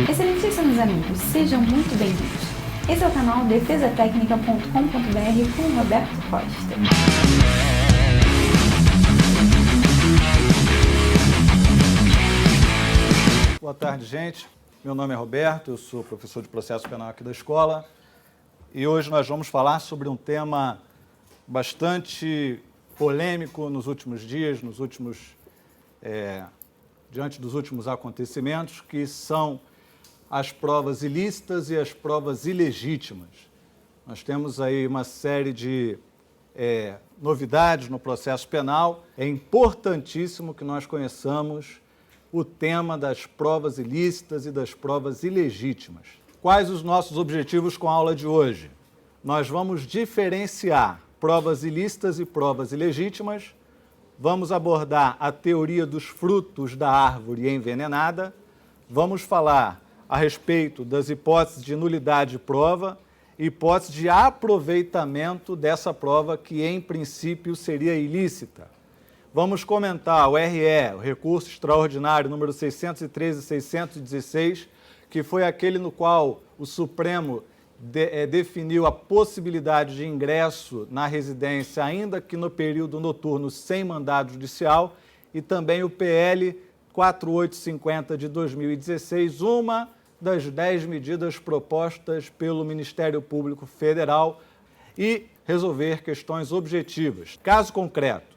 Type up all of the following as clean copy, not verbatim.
Excelentíssimos amigos, sejam muito bem-vindos. Esse é o canal defesatecnica.com.br com Roberto Costa. Boa tarde, gente. Meu nome é Roberto, eu sou professor de processo penal aqui da escola e hoje nós vamos falar sobre um tema bastante polêmico nos últimos dias, diante dos últimos acontecimentos, que são as provas ilícitas e as provas ilegítimas. Nós temos aí uma série de novidades no processo penal. É importantíssimo que nós conheçamos o tema das provas ilícitas e das provas ilegítimas. Quais os nossos objetivos com a aula de hoje? Nós vamos diferenciar provas ilícitas e provas ilegítimas, vamos abordar a teoria dos frutos da árvore envenenada, vamos falar a respeito das hipóteses de nulidade de prova e hipótese de aproveitamento dessa prova que, em princípio, seria ilícita. Vamos comentar o RE, o recurso extraordinário número 613 e 616, que foi aquele no qual o Supremo definiu a possibilidade de ingresso na residência, ainda que no período noturno, sem mandado judicial, e também o PL 4850 de 2016, uma das 10 medidas propostas pelo Ministério Público Federal, e resolver questões objetivas. Caso concreto: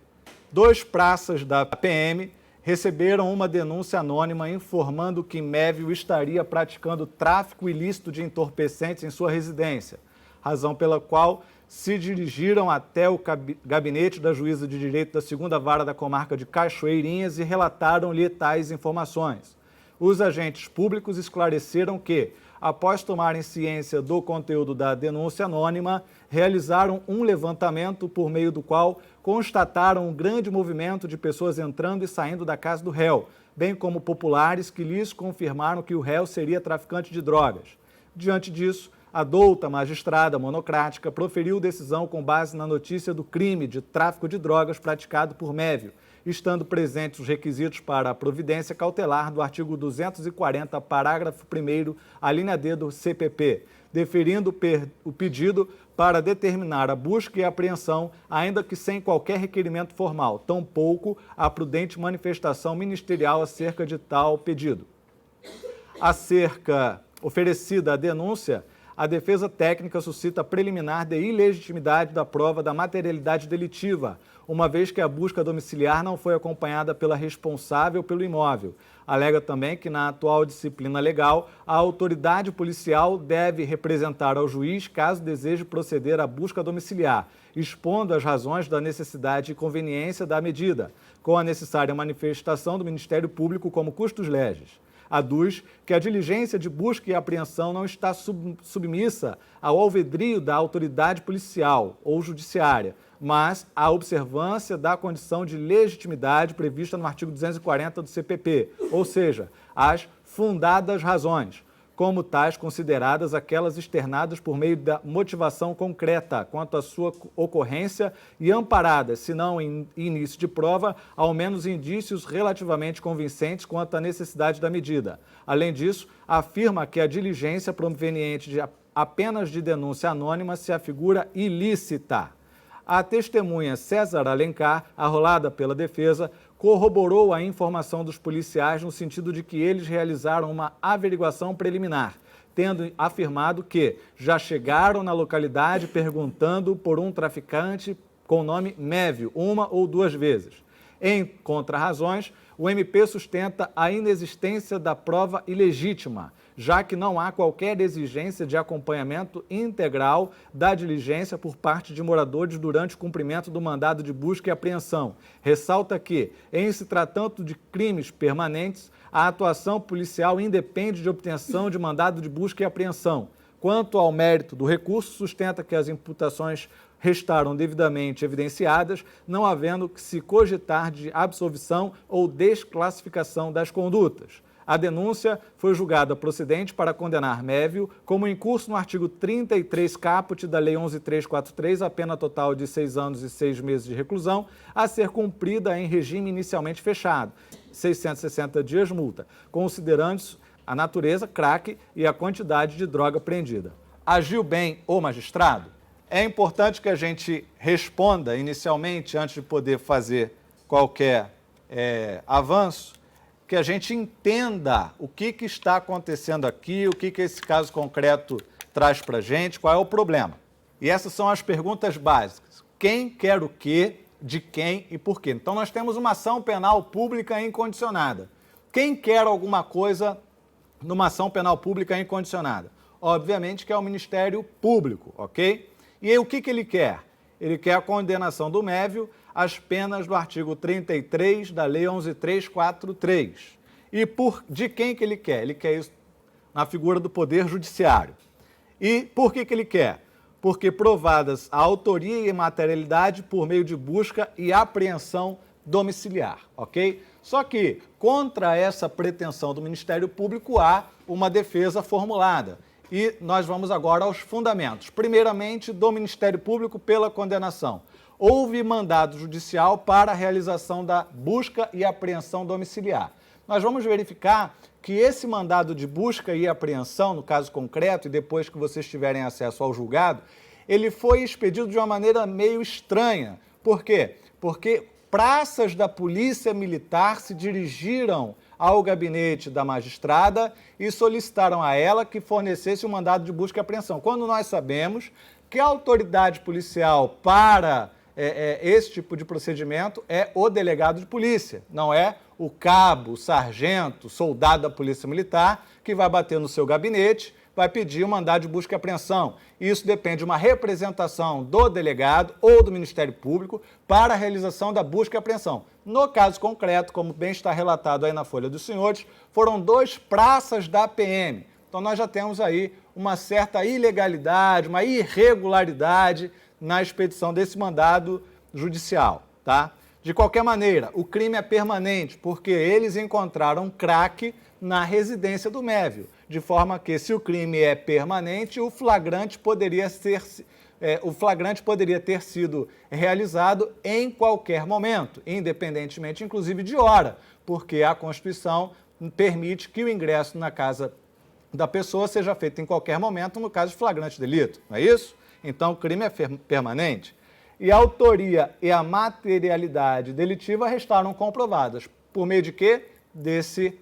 2 praças da PM receberam uma denúncia anônima informando que Mévio estaria praticando tráfico ilícito de entorpecentes em sua residência, razão pela qual se dirigiram até o gabinete da juíza de direito da 2ª Vara da Comarca de Cachoeirinhas e relataram-lhe tais informações. Os agentes públicos esclareceram que, após tomarem ciência do conteúdo da denúncia anônima, realizaram um levantamento por meio do qual constataram um grande movimento de pessoas entrando e saindo da casa do réu, bem como populares que lhes confirmaram que o réu seria traficante de drogas. Diante disso, a douta magistrada monocrática proferiu decisão com base na notícia do crime de tráfico de drogas praticado por Mévio, estando presentes os requisitos para a providência cautelar do artigo 240, parágrafo 1º, a linha D do CPP, deferindo o pedido para determinar a busca e apreensão, ainda que sem qualquer requerimento formal, tampouco a prudente manifestação ministerial acerca de tal pedido. Oferecida a denúncia, a defesa técnica suscita preliminar de ilegitimidade da prova da materialidade delitiva, uma vez que a busca domiciliar não foi acompanhada pela responsável pelo imóvel. Alega também que, na atual disciplina legal, a autoridade policial deve representar ao juiz caso deseje proceder à busca domiciliar, expondo as razões da necessidade e conveniência da medida, com a necessária manifestação do Ministério Público como custos legis. Aduz que a diligência de busca e apreensão não está submissa ao alvedrio da autoridade policial ou judiciária, mas à observância da condição de legitimidade prevista no artigo 240 do CPP, ou seja, as fundadas razões, como tais consideradas aquelas externadas por meio da motivação concreta quanto à sua ocorrência e amparadas, se não em início de prova, ao menos indícios relativamente convincentes quanto à necessidade da medida. Além disso, afirma que a diligência proveniente apenas de denúncia anônima se afigura ilícita. A testemunha César Alencar, arrolada pela defesa, corroborou a informação dos policiais no sentido de que eles realizaram uma averiguação preliminar, tendo afirmado que já chegaram na localidade perguntando por um traficante com o nome Mévio 1 ou 2 vezes. Em contrarrazões, o MP sustenta a inexistência da prova ilegítima, já que não há qualquer exigência de acompanhamento integral da diligência por parte de moradores durante o cumprimento do mandado de busca e apreensão. Ressalta que, em se tratando de crimes permanentes, a atuação policial independe de obtenção de mandado de busca e apreensão. Quanto ao mérito do recurso, sustenta que as imputações restaram devidamente evidenciadas, não havendo que se cogitar de absolvição ou desclassificação das condutas. A denúncia foi julgada procedente para condenar Mévio, como incurso no artigo 33 caput da Lei 11.343, a pena total de 6 anos e 6 meses de reclusão, a ser cumprida em regime inicialmente fechado, 660 dias multa, considerando a natureza, crack e a quantidade de droga apreendida. Agiu bem o magistrado? É importante que a gente responda inicialmente, antes de poder fazer qualquer avanço, que a gente entenda o que está acontecendo aqui, o que esse caso concreto traz para a gente, qual é o problema. E essas são as perguntas básicas. Quem quer o quê, de quem e por quê? Então, nós temos uma ação penal pública incondicionada. Quem quer alguma coisa numa ação penal pública incondicionada? Obviamente que é o Ministério Público, ok? E aí, o que ele quer? Ele quer a condenação do Mévio às penas do artigo 33 da Lei 11.343. E de quem que ele quer? Ele quer isso na figura do Poder Judiciário. E por que ele quer? Porque provadas a autoria e materialidade por meio de busca e apreensão domiciliar, ok? Só que, contra essa pretensão do Ministério Público, há uma defesa formulada. E nós vamos agora aos fundamentos. Primeiramente, do Ministério Público pela condenação. Houve mandado judicial para a realização da busca e apreensão domiciliar. Nós vamos verificar que esse mandado de busca e apreensão, no caso concreto, e depois que vocês tiverem acesso ao julgado, ele foi expedido de uma maneira meio estranha. Por quê? Porque praças da Polícia Militar se dirigiram ao gabinete da magistrada e solicitaram a ela que fornecesse um mandado de busca e apreensão. Quando nós sabemos que a autoridade policial para esse tipo de procedimento é o delegado de polícia, não é o cabo, o sargento, o soldado da Polícia Militar que vai bater no seu gabinete, vai pedir um mandado de busca e apreensão. Isso depende de uma representação do delegado ou do Ministério Público para a realização da busca e apreensão. No caso concreto, como bem está relatado aí na Folha dos Senhores, foram 2 praças da PM. Então nós já temos aí uma certa ilegalidade, uma irregularidade na expedição desse mandado judicial, tá? De qualquer maneira, o crime é permanente, porque eles encontraram crack na residência do Mévio, de forma que, se o crime é permanente, o flagrante poderia ter sido realizado em qualquer momento, independentemente, inclusive, de hora, porque a Constituição permite que o ingresso na casa da pessoa seja feito em qualquer momento, no caso de flagrante delito, não é isso? Então, o crime é permanente. E a autoria e a materialidade delitiva restaram comprovadas. Por meio de quê? Desse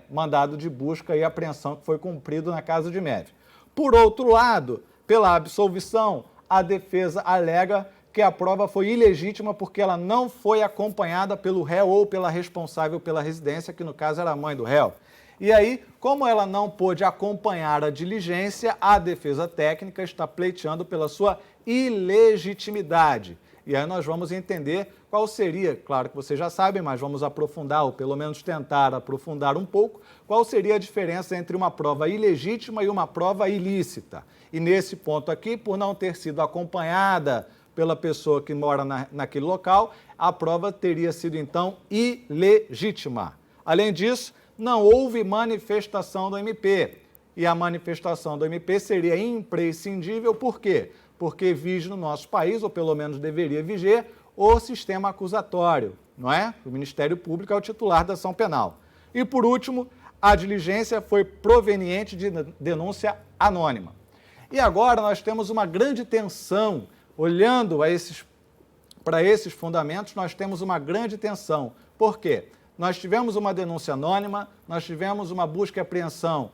mandado de busca e apreensão que foi cumprido na casa de Mévio. Por outro lado, pela absolvição, a defesa alega que a prova foi ilegítima porque ela não foi acompanhada pelo réu ou pela responsável pela residência, que no caso era a mãe do réu. E aí, como ela não pôde acompanhar a diligência, a defesa técnica está pleiteando pela sua ilegitimidade. E aí nós vamos entender qual seria, claro que vocês já sabem, mas vamos aprofundar, ou pelo menos tentar aprofundar um pouco, qual seria a diferença entre uma prova ilegítima e uma prova ilícita. E nesse ponto aqui, por não ter sido acompanhada pela pessoa que mora naquele local, a prova teria sido, então, ilegítima. Além disso, não houve manifestação do MP. E a manifestação do MP seria imprescindível, por quê? Porque vige no nosso país, ou pelo menos deveria viger, o sistema acusatório, não é? O Ministério Público é o titular da ação penal. E, por último, a diligência foi proveniente de denúncia anônima. E agora nós temos uma grande tensão, olhando para esses fundamentos, nós temos uma grande tensão. Por quê? Nós tivemos uma denúncia anônima, nós tivemos uma busca e apreensão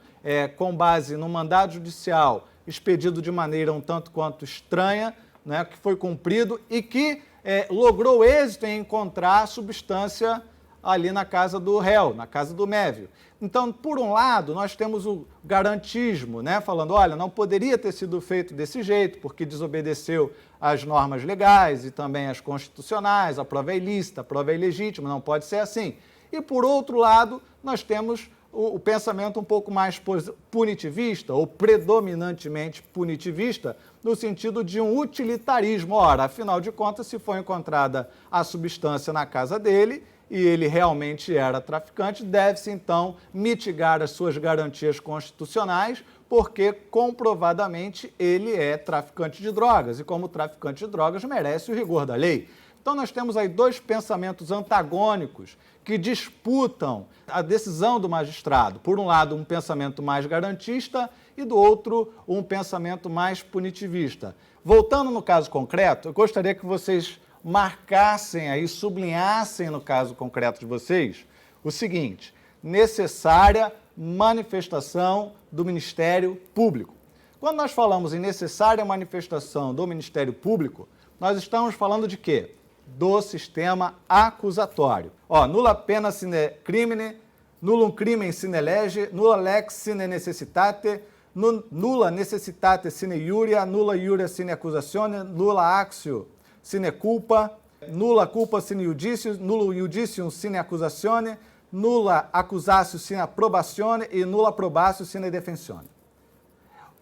com base no mandado judicial expedido de maneira um tanto quanto estranha, né, que foi cumprido e que logrou êxito em encontrar a substância ali na casa do réu, na casa do Mévio. Então, por um lado, nós temos o garantismo, né, falando, olha, não poderia ter sido feito desse jeito, porque desobedeceu às normas legais e também às constitucionais, a prova é ilícita, a prova é ilegítima, não pode ser assim. E, por outro lado, nós temos o pensamento um pouco mais punitivista, ou predominantemente punitivista, no sentido de um utilitarismo. Ora, afinal de contas, se foi encontrada a substância na casa dele e ele realmente era traficante, deve-se, então, mitigar as suas garantias constitucionais, porque comprovadamente ele é traficante de drogas e, como traficante de drogas, merece o rigor da lei. Então, nós temos aí dois pensamentos antagônicos que disputam a decisão do magistrado. Por um lado, um pensamento mais garantista e, do outro, um pensamento mais punitivista. Voltando no caso concreto, eu gostaria que vocês marcassem aí, sublinhassem no caso concreto de vocês, o seguinte: necessária manifestação do Ministério Público. Quando nós falamos em necessária manifestação do Ministério Público, nós estamos falando de quê? Do sistema acusatório. Nulla pena sine crimine, nullum crimen sine lege, nulla lex sine necessitate, nulla necessitate sine iuria, nulla iuria sine accusatione, nulla actio sine culpa, nulla culpa sine iudicium, nullo iudicium sine accusatione, nulla accusatio sine approbatione e nulla probatio sine defensione.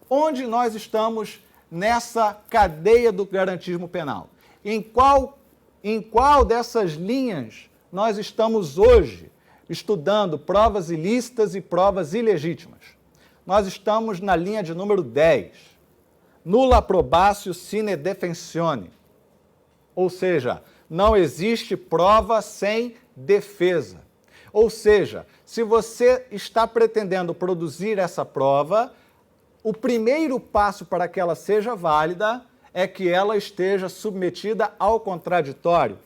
Onde nós estamos nessa cadeia do garantismo penal? Em qual dessas linhas nós estamos hoje estudando provas ilícitas e provas ilegítimas? Nós estamos na linha de número 10. Nulla probatio sine defensione. Ou seja, não existe prova sem defesa. Ou seja, se você está pretendendo produzir essa prova, o primeiro passo para que ela seja válida é que ela esteja submetida ao contraditório,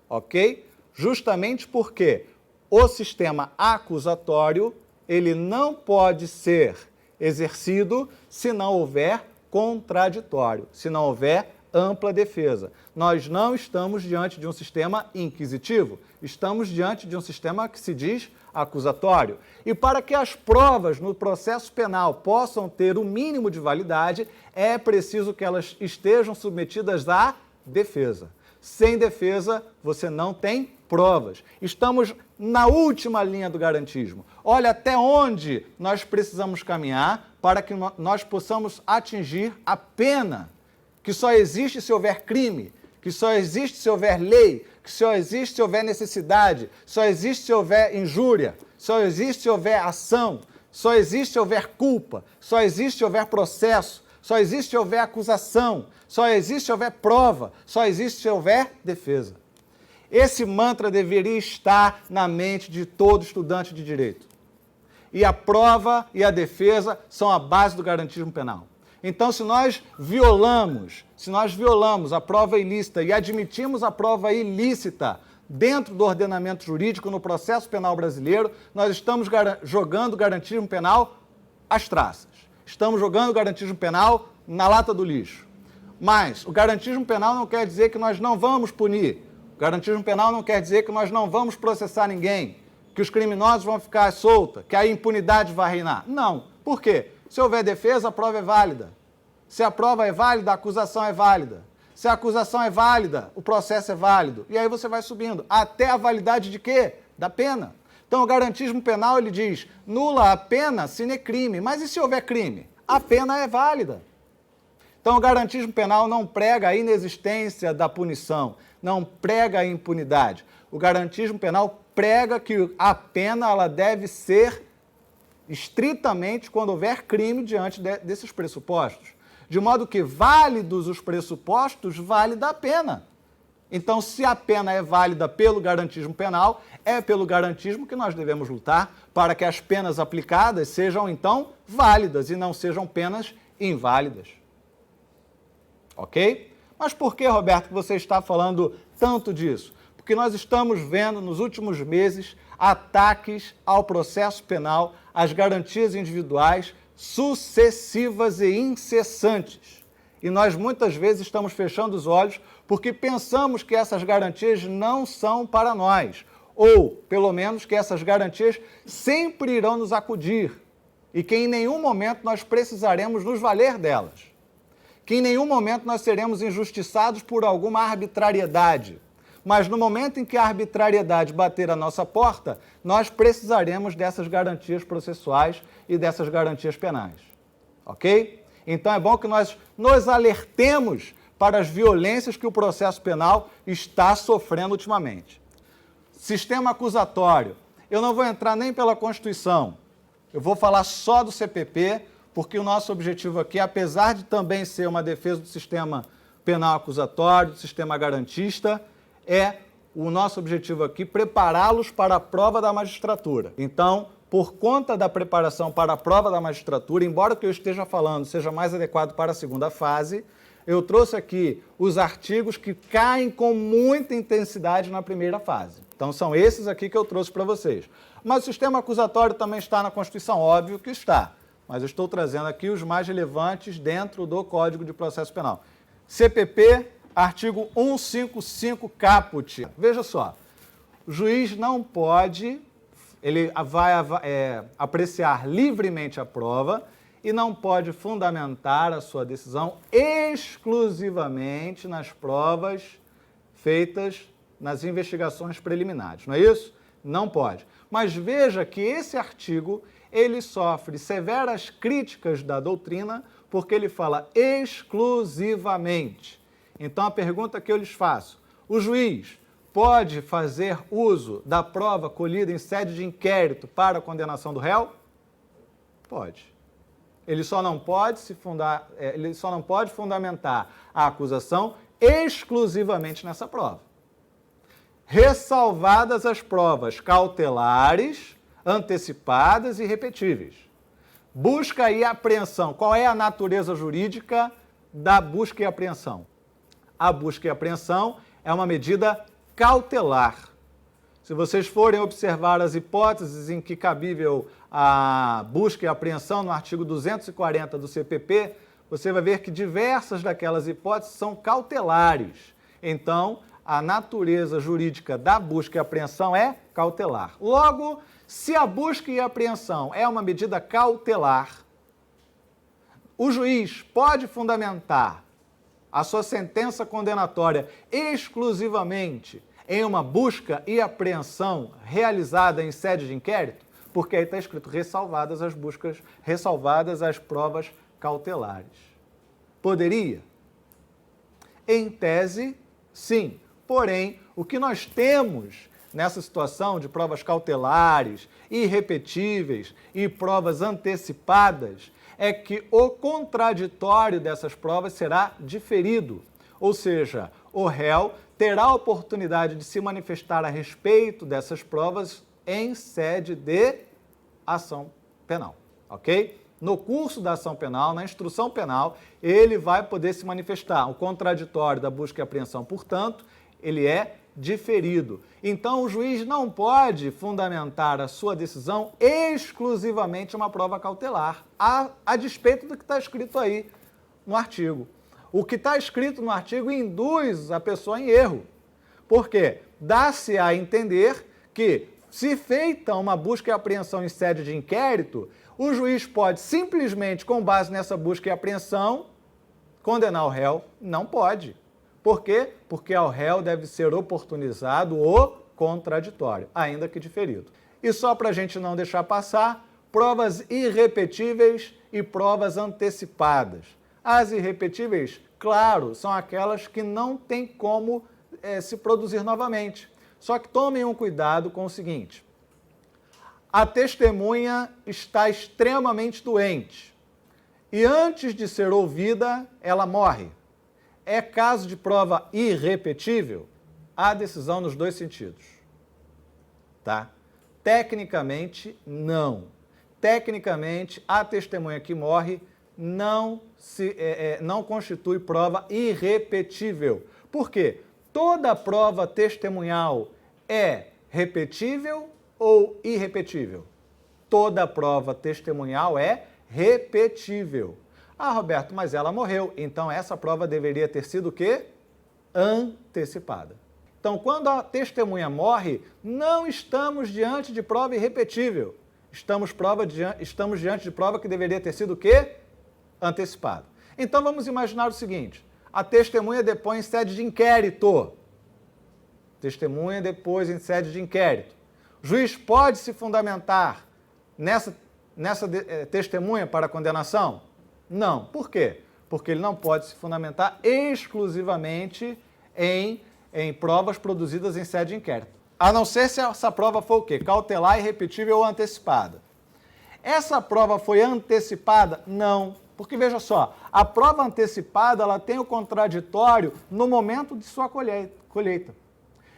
ok? Justamente porque o sistema acusatório, ele não pode ser exercido se não houver contraditório, se não houver ampla defesa. Nós não estamos diante de um sistema inquisitivo, estamos diante de um sistema que se diz acusatório. E para que as provas no processo penal possam ter o mínimo de validade, é preciso que elas estejam submetidas à defesa. Sem defesa, você não tem provas. Estamos na última linha do garantismo. Olha até onde nós precisamos caminhar para que nós possamos atingir a pena, que só existe se houver crime, que só existe se houver lei, que só existe se houver necessidade, só existe se houver injúria, só existe se houver ação, só existe se houver culpa, só existe se houver processo, só existe se houver acusação, só existe se houver prova, só existe se houver defesa. Esse mantra deveria estar na mente de todo estudante de direito. E a prova e a defesa são a base do garantismo penal. Então, se nós violamos a prova ilícita e admitimos a prova ilícita dentro do ordenamento jurídico no processo penal brasileiro, nós estamos jogando o garantismo penal às traças. Estamos jogando o garantismo penal na lata do lixo. Mas o garantismo penal não quer dizer que nós não vamos punir. O garantismo penal não quer dizer que nós não vamos processar ninguém, que os criminosos vão ficar soltos, que a impunidade vai reinar. Não. Por quê? Se houver defesa, a prova é válida. Se a prova é válida, a acusação é válida. Se a acusação é válida, o processo é válido. E aí você vai subindo. Até a validade de quê? Da pena. Então, o garantismo penal, ele diz, nulla a pena sine crime. Mas e se houver crime? A pena é válida. Então, o garantismo penal não prega a inexistência da punição, não prega a impunidade. O garantismo penal prega que a pena ela deve ser estritamente quando houver crime diante desses pressupostos. De modo que, válidos os pressupostos, válida a pena. Então, se a pena é válida pelo garantismo penal, é pelo garantismo que nós devemos lutar para que as penas aplicadas sejam, então, válidas e não sejam penas inválidas. Ok? Mas por que, Roberto, que você está falando tanto disso? Porque nós estamos vendo, nos últimos meses, ataques ao processo penal, às garantias individuais, sucessivas e incessantes. E nós muitas vezes estamos fechando os olhos porque pensamos que essas garantias não são para nós, ou, pelo menos, que essas garantias sempre irão nos acudir e que em nenhum momento nós precisaremos nos valer delas, que em nenhum momento nós seremos injustiçados por alguma arbitrariedade. Mas no momento em que a arbitrariedade bater a nossa porta, nós precisaremos dessas garantias processuais e dessas garantias penais. Ok? Então é bom que nós nos alertemos para as violências que o processo penal está sofrendo ultimamente. Sistema acusatório. Eu não vou entrar nem pela Constituição. Eu vou falar só do CPP, porque o nosso objetivo aqui, apesar de também ser uma defesa do sistema penal acusatório, do sistema garantista, é o nosso objetivo aqui, prepará-los para a prova da magistratura. Então, por conta da preparação para a prova da magistratura, embora o que eu esteja falando seja mais adequado para a segunda fase, eu trouxe aqui os artigos que caem com muita intensidade na primeira fase. Então, são esses aqui que eu trouxe para vocês. Mas o sistema acusatório também está na Constituição, óbvio que está. Mas eu estou trazendo aqui os mais relevantes dentro do Código de Processo Penal. CPP, artigo 155 caput. Veja só, o juiz não pode, ele vai apreciar livremente a prova e não pode fundamentar a sua decisão exclusivamente nas provas feitas nas investigações preliminares, não é isso? Não pode. Mas veja que esse artigo, ele sofre severas críticas da doutrina porque ele fala exclusivamente. Então, a pergunta que eu lhes faço, o juiz pode fazer uso da prova colhida em sede de inquérito para a condenação do réu? Pode. Ele só não pode fundamentar a acusação exclusivamente nessa prova. Ressalvadas as provas cautelares, antecipadas e repetíveis. Busca e apreensão. Qual é a natureza jurídica da busca e apreensão? A busca e apreensão é uma medida cautelar. Se vocês forem observar as hipóteses em que cabível a busca e apreensão no artigo 240 do CPP, você vai ver que diversas daquelas hipóteses são cautelares. Então, a natureza jurídica da busca e apreensão é cautelar. Logo, se a busca e apreensão é uma medida cautelar, o juiz pode fundamentar a sua sentença condenatória exclusivamente em uma busca e apreensão realizada em sede de inquérito, porque aí está escrito ressalvadas as provas cautelares. Poderia? Em tese, sim. Porém, o que nós temos nessa situação de provas cautelares, irrepetíveis e provas antecipadas é que o contraditório dessas provas será diferido, ou seja, o réu terá a oportunidade de se manifestar a respeito dessas provas em sede de ação penal, ok? No curso da ação penal, na instrução penal, ele vai poder se manifestar. O contraditório da busca e apreensão, portanto, ele é diferido. Então, o juiz não pode fundamentar a sua decisão exclusivamente uma prova cautelar, a despeito do que está escrito aí no artigo. O que está escrito no artigo induz a pessoa em erro, porque dá-se a entender que, se feita uma busca e apreensão em sede de inquérito, o juiz pode simplesmente, com base nessa busca e apreensão, condenar o réu. Não pode. Por quê? Porque ao réu deve ser oportunizado o contraditório, ainda que diferido. E só para a gente não deixar passar, provas irrepetíveis e provas antecipadas. As irrepetíveis, claro, são aquelas que não tem como se produzir novamente. Só que tomem um cuidado com o seguinte: a testemunha está extremamente doente e antes de ser ouvida, ela morre. É caso de prova irrepetível? Há decisão nos dois sentidos. Tá? Tecnicamente, não. Tecnicamente, a testemunha que morre não constitui prova irrepetível. Por quê? Toda prova testemunhal é repetível ou irrepetível? Toda prova testemunhal é repetível. Ah, Roberto, mas ela morreu, então essa prova deveria ter sido o quê? Antecipada. Então, quando a testemunha morre, não estamos diante de prova irrepetível. Estamos diante de prova que deveria ter sido o quê? Antecipada. Então, vamos imaginar o seguinte: a testemunha depõe em sede de inquérito. Testemunha depôs em sede de inquérito. O juiz pode se fundamentar nessa testemunha para condenação? Não. Por quê? Porque ele não pode se fundamentar exclusivamente em provas produzidas em sede de inquérito. A não ser se essa prova for o quê? Cautelar, irrepetível ou antecipada. Essa prova foi antecipada? Não. Porque, veja só, a prova antecipada ela tem o contraditório no momento de sua colheita.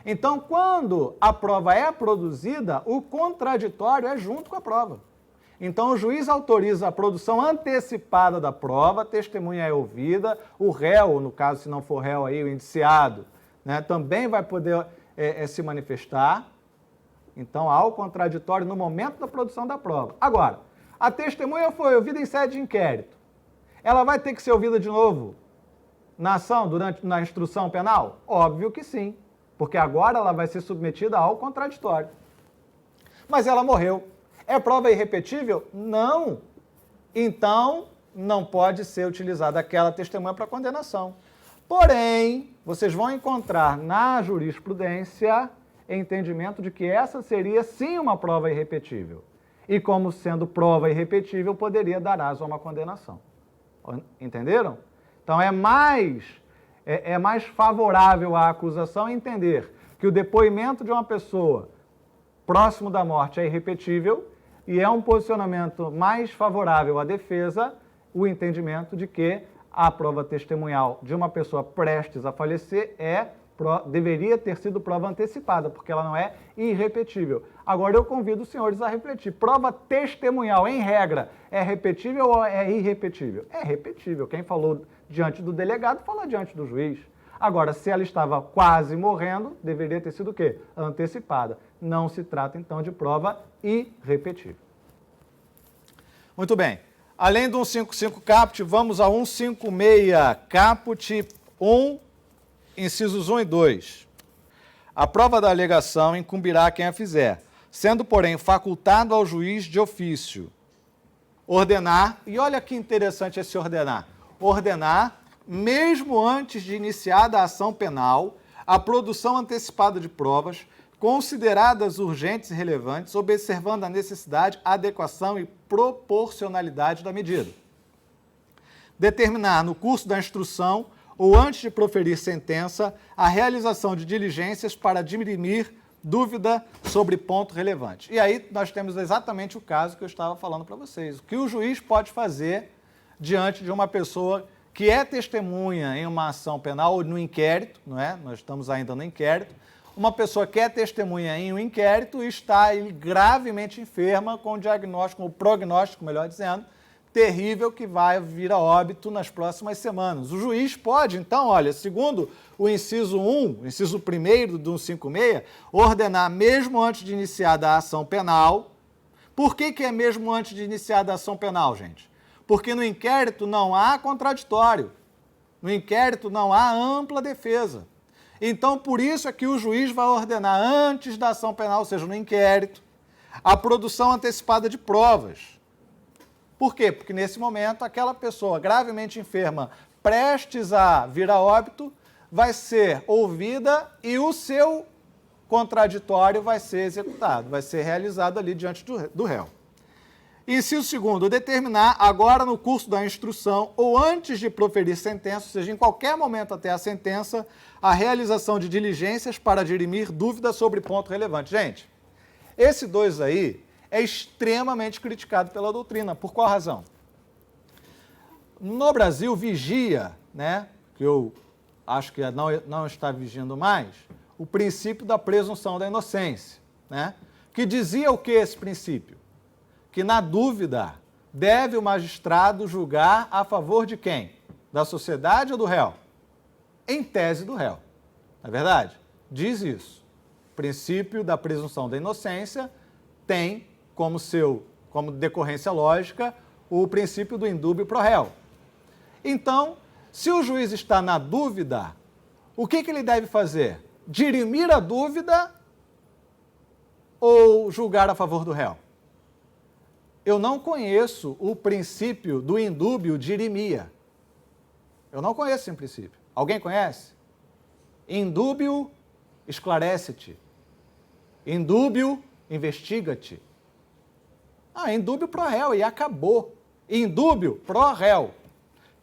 Então, quando a prova é produzida, o contraditório é junto com a prova. Então, o juiz autoriza a produção antecipada da prova, a testemunha é ouvida, o réu, no caso, se não for réu aí, o indiciado, né, também vai poder se manifestar. Então, há o contraditório no momento da produção da prova. Agora, a testemunha foi ouvida em sede de inquérito. Ela vai ter que ser ouvida de novo na ação, na instrução penal? Óbvio que sim, porque agora ela vai ser submetida ao contraditório. Mas ela morreu. É prova irrepetível? Não. Então, não pode ser utilizada aquela testemunha para condenação. Porém, vocês vão encontrar na jurisprudência entendimento de que essa seria sim uma prova irrepetível. E como sendo prova irrepetível, poderia dar aso a uma condenação. Entenderam? Então é mais favorável à acusação entender que o depoimento de uma pessoa próximo da morte é irrepetível e é um posicionamento mais favorável à defesa o entendimento de que a prova testemunhal de uma pessoa prestes a falecer deveria ter sido prova antecipada, porque ela não é irrepetível. Agora eu convido os senhores a refletir. Prova testemunhal, em regra, é repetível ou é irrepetível? É repetível. Quem falou diante do delegado, fala diante do juiz. Agora, se ela estava quase morrendo, deveria ter sido o quê? Antecipada. Não se trata, então, de prova irrepetível. Muito bem. Além do 155 caput, vamos a 156 caput 1, incisos 1 e 2. A prova da alegação incumbirá quem a fizer, sendo, porém, facultado ao juiz de ofício ordenar, e olha que interessante esse ordenar, mesmo antes de iniciada a ação penal, a produção antecipada de provas, consideradas urgentes e relevantes, observando a necessidade, adequação e proporcionalidade da medida. Determinar, no curso da instrução, ou antes de proferir sentença, a realização de diligências para dirimir dúvida sobre ponto relevante. E aí nós temos exatamente o caso que eu estava falando para vocês. O que o juiz pode fazer diante de uma pessoa que é testemunha em uma ação penal ou no inquérito, não é? Nós estamos ainda no inquérito. Uma pessoa que é testemunha em um inquérito e está gravemente enferma com o diagnóstico, o prognóstico, melhor dizendo, terrível, que vai vir a óbito nas próximas semanas. O juiz pode, então, olha, segundo o inciso 1, inciso 1º do 156, ordenar mesmo antes de iniciada a ação penal. Por que é mesmo antes de iniciada a ação penal, gente? Porque no inquérito não há contraditório, no inquérito não há ampla defesa. Então, por isso é que o juiz vai ordenar antes da ação penal, ou seja, no inquérito, a produção antecipada de provas. Por quê? Porque nesse momento aquela pessoa gravemente enferma, prestes a vir a óbito, vai ser ouvida e o seu contraditório vai ser executado, vai ser realizado ali diante do réu. Inciso 2º, determinar agora no curso da instrução ou antes de proferir sentença, ou seja, em qualquer momento até a sentença, a realização de diligências para dirimir dúvidas sobre ponto relevante. Gente, esse 2 aí é extremamente criticado pela doutrina. Por qual razão? No Brasil, vigia, né, que eu acho que não está vigiando mais, o princípio da presunção da inocência, né, que dizia o que esse princípio? Que na dúvida deve o magistrado julgar a favor de quem? Da sociedade ou do réu? Em tese do réu. Não é verdade? Diz isso. O princípio da presunção da inocência tem como decorrência lógica o princípio do indúbio pro réu. Então, se o juiz está na dúvida, o que ele deve fazer? Dirimir a dúvida ou julgar a favor do réu? Eu não conheço o princípio do indúbio dirimia. Eu não conheço esse princípio. Alguém conhece? Indúbio esclarece-te. Indúbio investiga-te. Indúbio pro réu e acabou. Indúbio pro réu.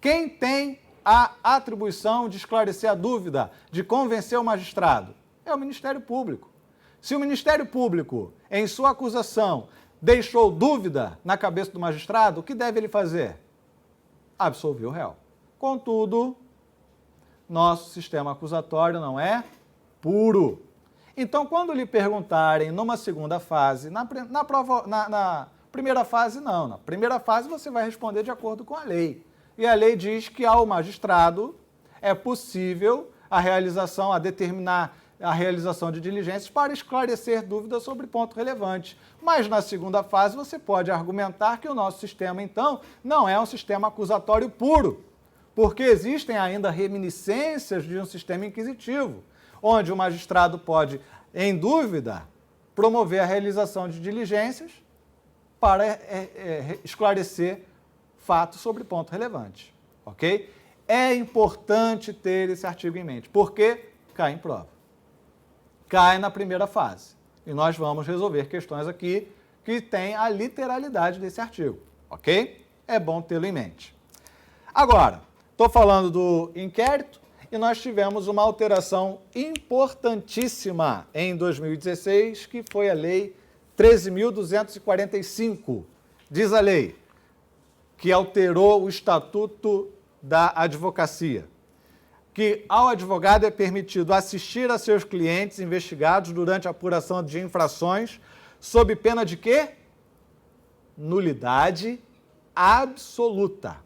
Quem tem a atribuição de esclarecer a dúvida, de convencer o magistrado? É o Ministério Público. Se o Ministério Público, em sua acusação, deixou dúvida na cabeça do magistrado, o que deve ele fazer? Absolver o réu. Contudo, nosso sistema acusatório não é puro. Então, quando lhe perguntarem numa segunda fase, na primeira fase não, na primeira fase você vai responder de acordo com a lei. E a lei diz que ao magistrado é possível determinar a realização de diligências para esclarecer dúvidas sobre ponto relevante. Mas na segunda fase você pode argumentar que o nosso sistema, então, não é um sistema acusatório puro, porque existem ainda reminiscências de um sistema inquisitivo, onde o magistrado pode, em dúvida, promover a realização de diligências para esclarecer fatos sobre ponto relevante, ok? É importante ter esse artigo em mente, porque cai em prova. Cai na primeira fase. E nós vamos resolver questões aqui que têm a literalidade desse artigo, ok? É bom tê-lo em mente. Agora, estou falando do inquérito e nós tivemos uma alteração importantíssima em 2016, que foi a Lei 13.245. Diz a lei que alterou o Estatuto da Advocacia, que ao advogado é permitido assistir a seus clientes investigados durante a apuração de infrações, sob pena de quê? Nulidade absoluta.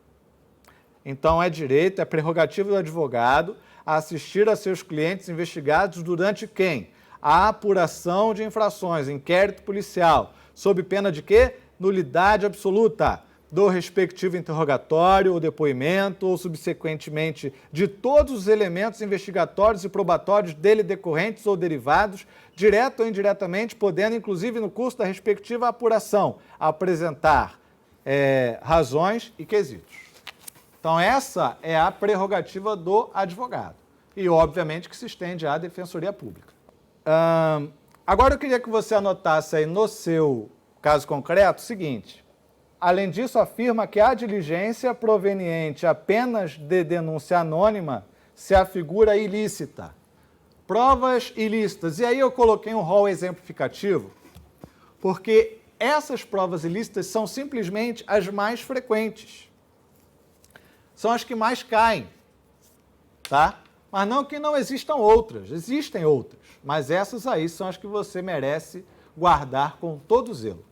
Então, é direito, é prerrogativa do advogado assistir a seus clientes investigados durante quem? A apuração de infrações, inquérito policial, sob pena de quê? Nulidade absoluta do respectivo interrogatório ou depoimento, ou subsequentemente de todos os elementos investigatórios e probatórios dele decorrentes ou derivados, direto ou indiretamente, podendo, inclusive no curso da respectiva apuração, apresentar razões e quesitos. Então, essa é a prerrogativa do advogado. E, obviamente, que se estende à Defensoria Pública. Agora, eu queria que você anotasse aí no seu caso concreto o seguinte: além disso, afirma que a diligência proveniente apenas de denúncia anônima se afigura ilícita. Provas ilícitas. E aí eu coloquei um rol exemplificativo, porque essas provas ilícitas são simplesmente as mais frequentes. São as que mais caem, tá? Mas não que não existam outras, existem outras, mas essas aí são as que você merece guardar com todo zelo.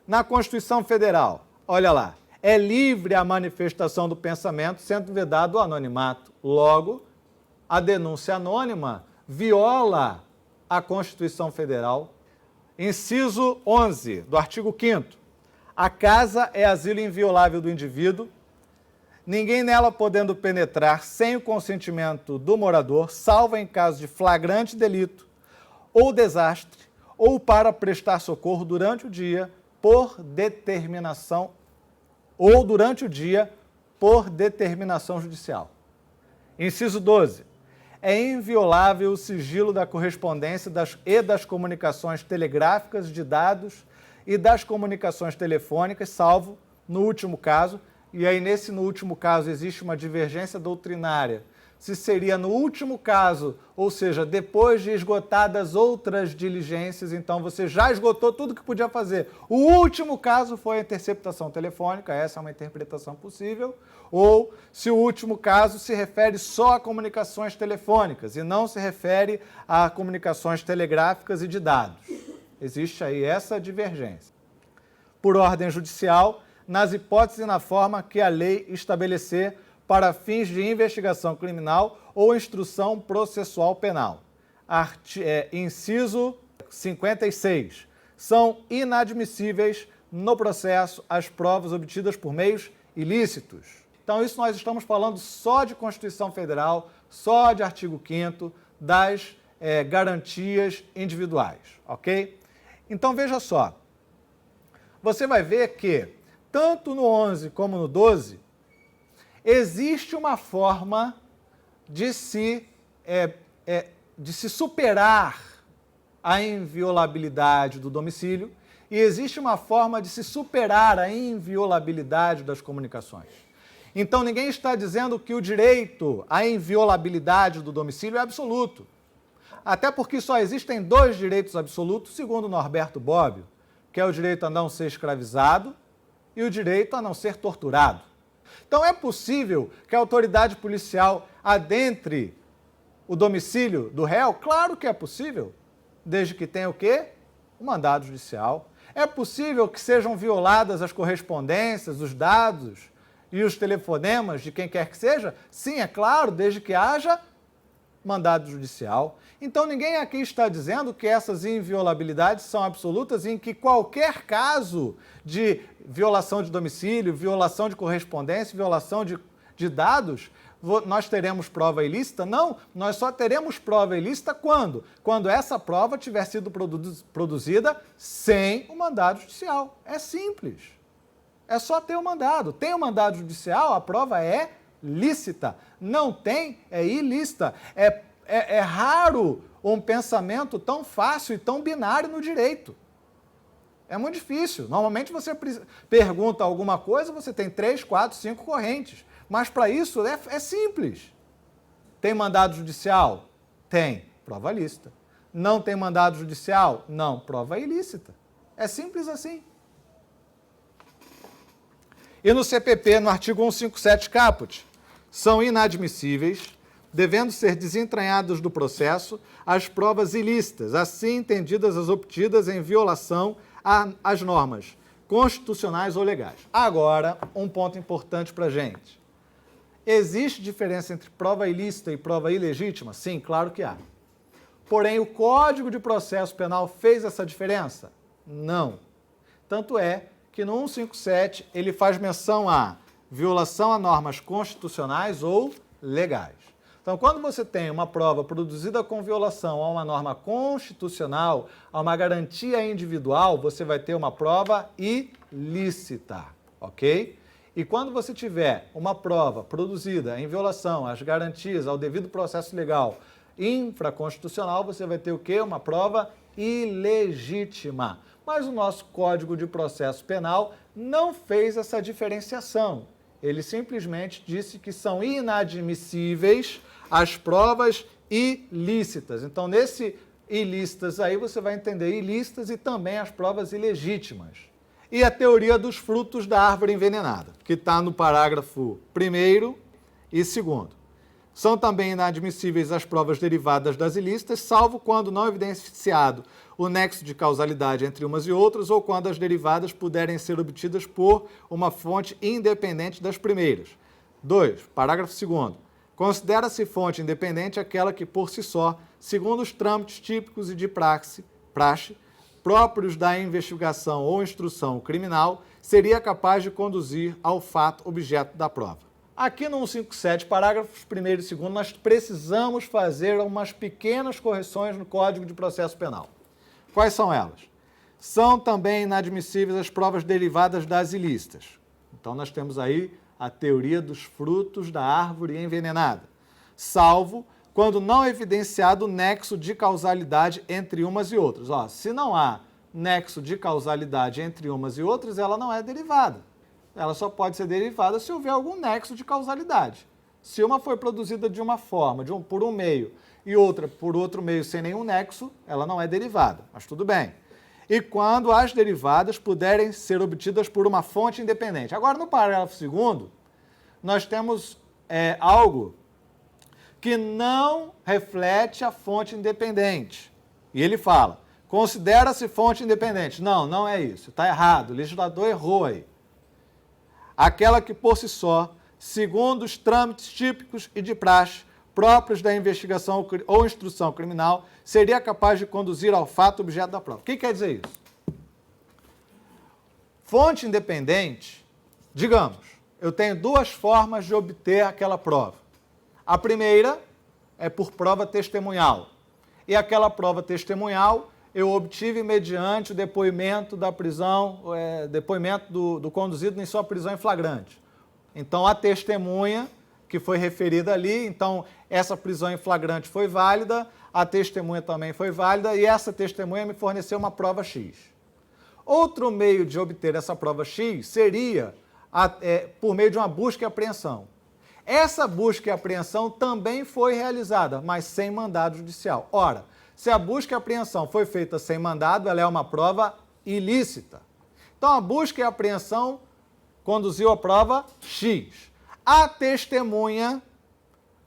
Na Constituição Federal, olha lá, é livre a manifestação do pensamento, sendo vedado o anonimato. Logo, a denúncia anônima viola a Constituição Federal. Inciso 11 do artigo 5º. A casa é asilo inviolável do indivíduo, ninguém nela podendo penetrar sem o consentimento do morador, salvo em caso de flagrante delito ou desastre, ou para prestar socorro durante o dia, por determinação, ou durante o dia, por determinação judicial. Inciso 12. É inviolável o sigilo da correspondência e das comunicações telegráficas, de dados e das comunicações telefônicas, salvo, no último caso, e aí no último caso existe uma divergência doutrinária, se seria no último caso, ou seja, depois de esgotadas outras diligências, então você já esgotou tudo que podia fazer. O último caso foi a interceptação telefônica, essa é uma interpretação possível, ou se o último caso se refere só a comunicações telefônicas e não se refere a comunicações telegráficas e de dados. Existe aí essa divergência. Por ordem judicial, nas hipóteses e na forma que a lei estabelecer para fins de investigação criminal ou instrução processual penal. Inciso 56. São inadmissíveis no processo as provas obtidas por meios ilícitos. Então, isso nós estamos falando só de Constituição Federal, só de artigo 5º das garantias individuais, ok? Então, veja só. Você vai ver que, tanto no 11 como no 12, existe uma forma de se superar a inviolabilidade do domicílio e existe uma forma de se superar a inviolabilidade das comunicações. Então, ninguém está dizendo que o direito à inviolabilidade do domicílio é absoluto. Até porque só existem dois direitos absolutos, segundo Norberto Bobbio, que é o direito a não ser escravizado e o direito a não ser torturado. Então, é possível que a autoridade policial adentre o domicílio do réu? Claro que é possível. desde que tenha o quê? O mandado judicial. É possível que sejam violadas as correspondências, os dados e os telefonemas de quem quer que seja? Sim, é claro, desde que haja mandado judicial. Então, ninguém aqui está dizendo que essas inviolabilidades são absolutas e em que qualquer caso de violação de domicílio, violação de correspondência, violação de dados, nós teremos prova ilícita? Não, nós só teremos prova ilícita quando? Quando essa prova tiver sido produzida sem o mandado judicial. É simples. É só ter o mandado. Tem o mandado judicial, a prova é lícita. Não tem, é ilícita. É raro um pensamento tão fácil e tão binário no direito. É muito difícil. Normalmente você pergunta alguma coisa, você tem 3, 4, 5 correntes. Mas para isso é simples. Tem mandado judicial? Tem. Prova lícita. Não tem mandado judicial? Não. Prova ilícita. É simples assim. E no CPP, no artigo 157 caput, são inadmissíveis, devendo ser desentranhadas do processo, as provas ilícitas, assim entendidas as obtidas em violação às normas constitucionais ou legais. Agora, um ponto importante para a gente. Existe diferença entre prova ilícita e prova ilegítima? Sim, claro que há. Porém, o Código de Processo Penal fez essa diferença? Não. Tanto é que no 157 ele faz menção a violação a normas constitucionais ou legais. Então, quando você tem uma prova produzida com violação a uma norma constitucional, a uma garantia individual, você vai ter uma prova ilícita, ok? E quando você tiver uma prova produzida em violação às garantias, ao devido processo legal infraconstitucional, você vai ter o quê? Uma prova ilegítima. Mas o nosso Código de Processo Penal não fez essa diferenciação. Ele simplesmente disse que são inadmissíveis as provas ilícitas. Então, nesse ilícitas aí, você vai entender ilícitas e também as provas ilegítimas. E a teoria dos frutos da árvore envenenada, que está no parágrafo 1º e 2º. São também inadmissíveis as provas derivadas das ilícitas, salvo quando não evidenciado o nexo de causalidade entre umas e outras, ou quando as derivadas puderem ser obtidas por uma fonte independente das primeiras. 2. Parágrafo 2º. Considera-se fonte independente aquela que, por si só, segundo os trâmites típicos e de praxe próprios da investigação ou instrução criminal, seria capaz de conduzir ao fato objeto da prova. Aqui no 157, parágrafos 1º e 2º, nós precisamos fazer umas pequenas correções no Código de Processo Penal. Quais são elas? São também inadmissíveis as provas derivadas das ilícitas. Então, nós temos aí a teoria dos frutos da árvore envenenada, salvo quando não evidenciado o nexo de causalidade entre umas e outras. Se não há nexo de causalidade entre umas e outras, ela não é derivada. Ela só pode ser derivada se houver algum nexo de causalidade. Se uma foi produzida de uma forma, por um meio, e outra por outro meio sem nenhum nexo, ela não é derivada, mas tudo bem. E quando as derivadas puderem ser obtidas por uma fonte independente. Agora, no parágrafo 2º, nós temos algo que não reflete a fonte independente. E ele fala, considera-se fonte independente. Não, não é isso, está errado, o legislador errou aí. Aquela que por si só, segundo os trâmites típicos e de praxe próprios da investigação ou instrução criminal, seria capaz de conduzir ao fato objeto da prova. O que quer dizer isso? Fonte independente, digamos, eu tenho duas formas de obter aquela prova. A primeira é por prova testemunhal. E aquela prova testemunhal eu obtive mediante o depoimento da prisão, depoimento do conduzido em sua prisão em flagrante. Então, a testemunha que foi referida ali, então essa prisão em flagrante foi válida, a testemunha também foi válida e essa testemunha me forneceu uma prova X. Outro meio de obter essa prova X seria por meio de uma busca e apreensão. Essa busca e apreensão também foi realizada, mas sem mandado judicial. Ora, se a busca e apreensão foi feita sem mandado, ela é uma prova ilícita. Então, a busca e apreensão conduziu a prova X. A testemunha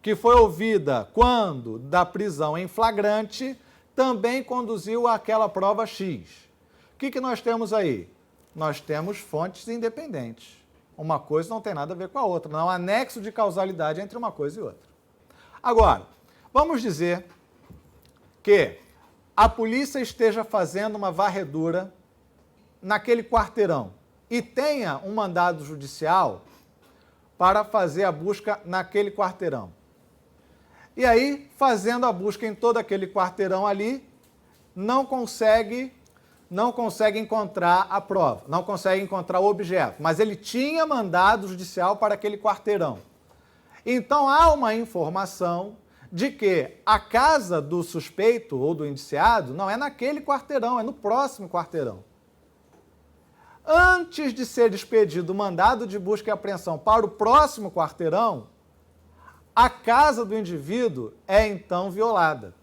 que foi ouvida quando da prisão em flagrante também conduziu àquela prova X. O que nós temos aí? Nós temos fontes independentes. Uma coisa não tem nada a ver com a outra, não há um anexo de causalidade entre uma coisa e outra. Agora, vamos dizer que a polícia esteja fazendo uma varredura naquele quarteirão e tenha um mandado judicial para fazer a busca naquele quarteirão. E aí, fazendo a busca em todo aquele quarteirão ali, não consegue encontrar a prova, não consegue encontrar o objeto, mas ele tinha mandado judicial para aquele quarteirão. Então, há uma informação de que a casa do suspeito ou do indiciado não é naquele quarteirão, é no próximo quarteirão. Antes de ser expedido o mandado de busca e apreensão para o próximo quarteirão, a casa do indivíduo é então violada.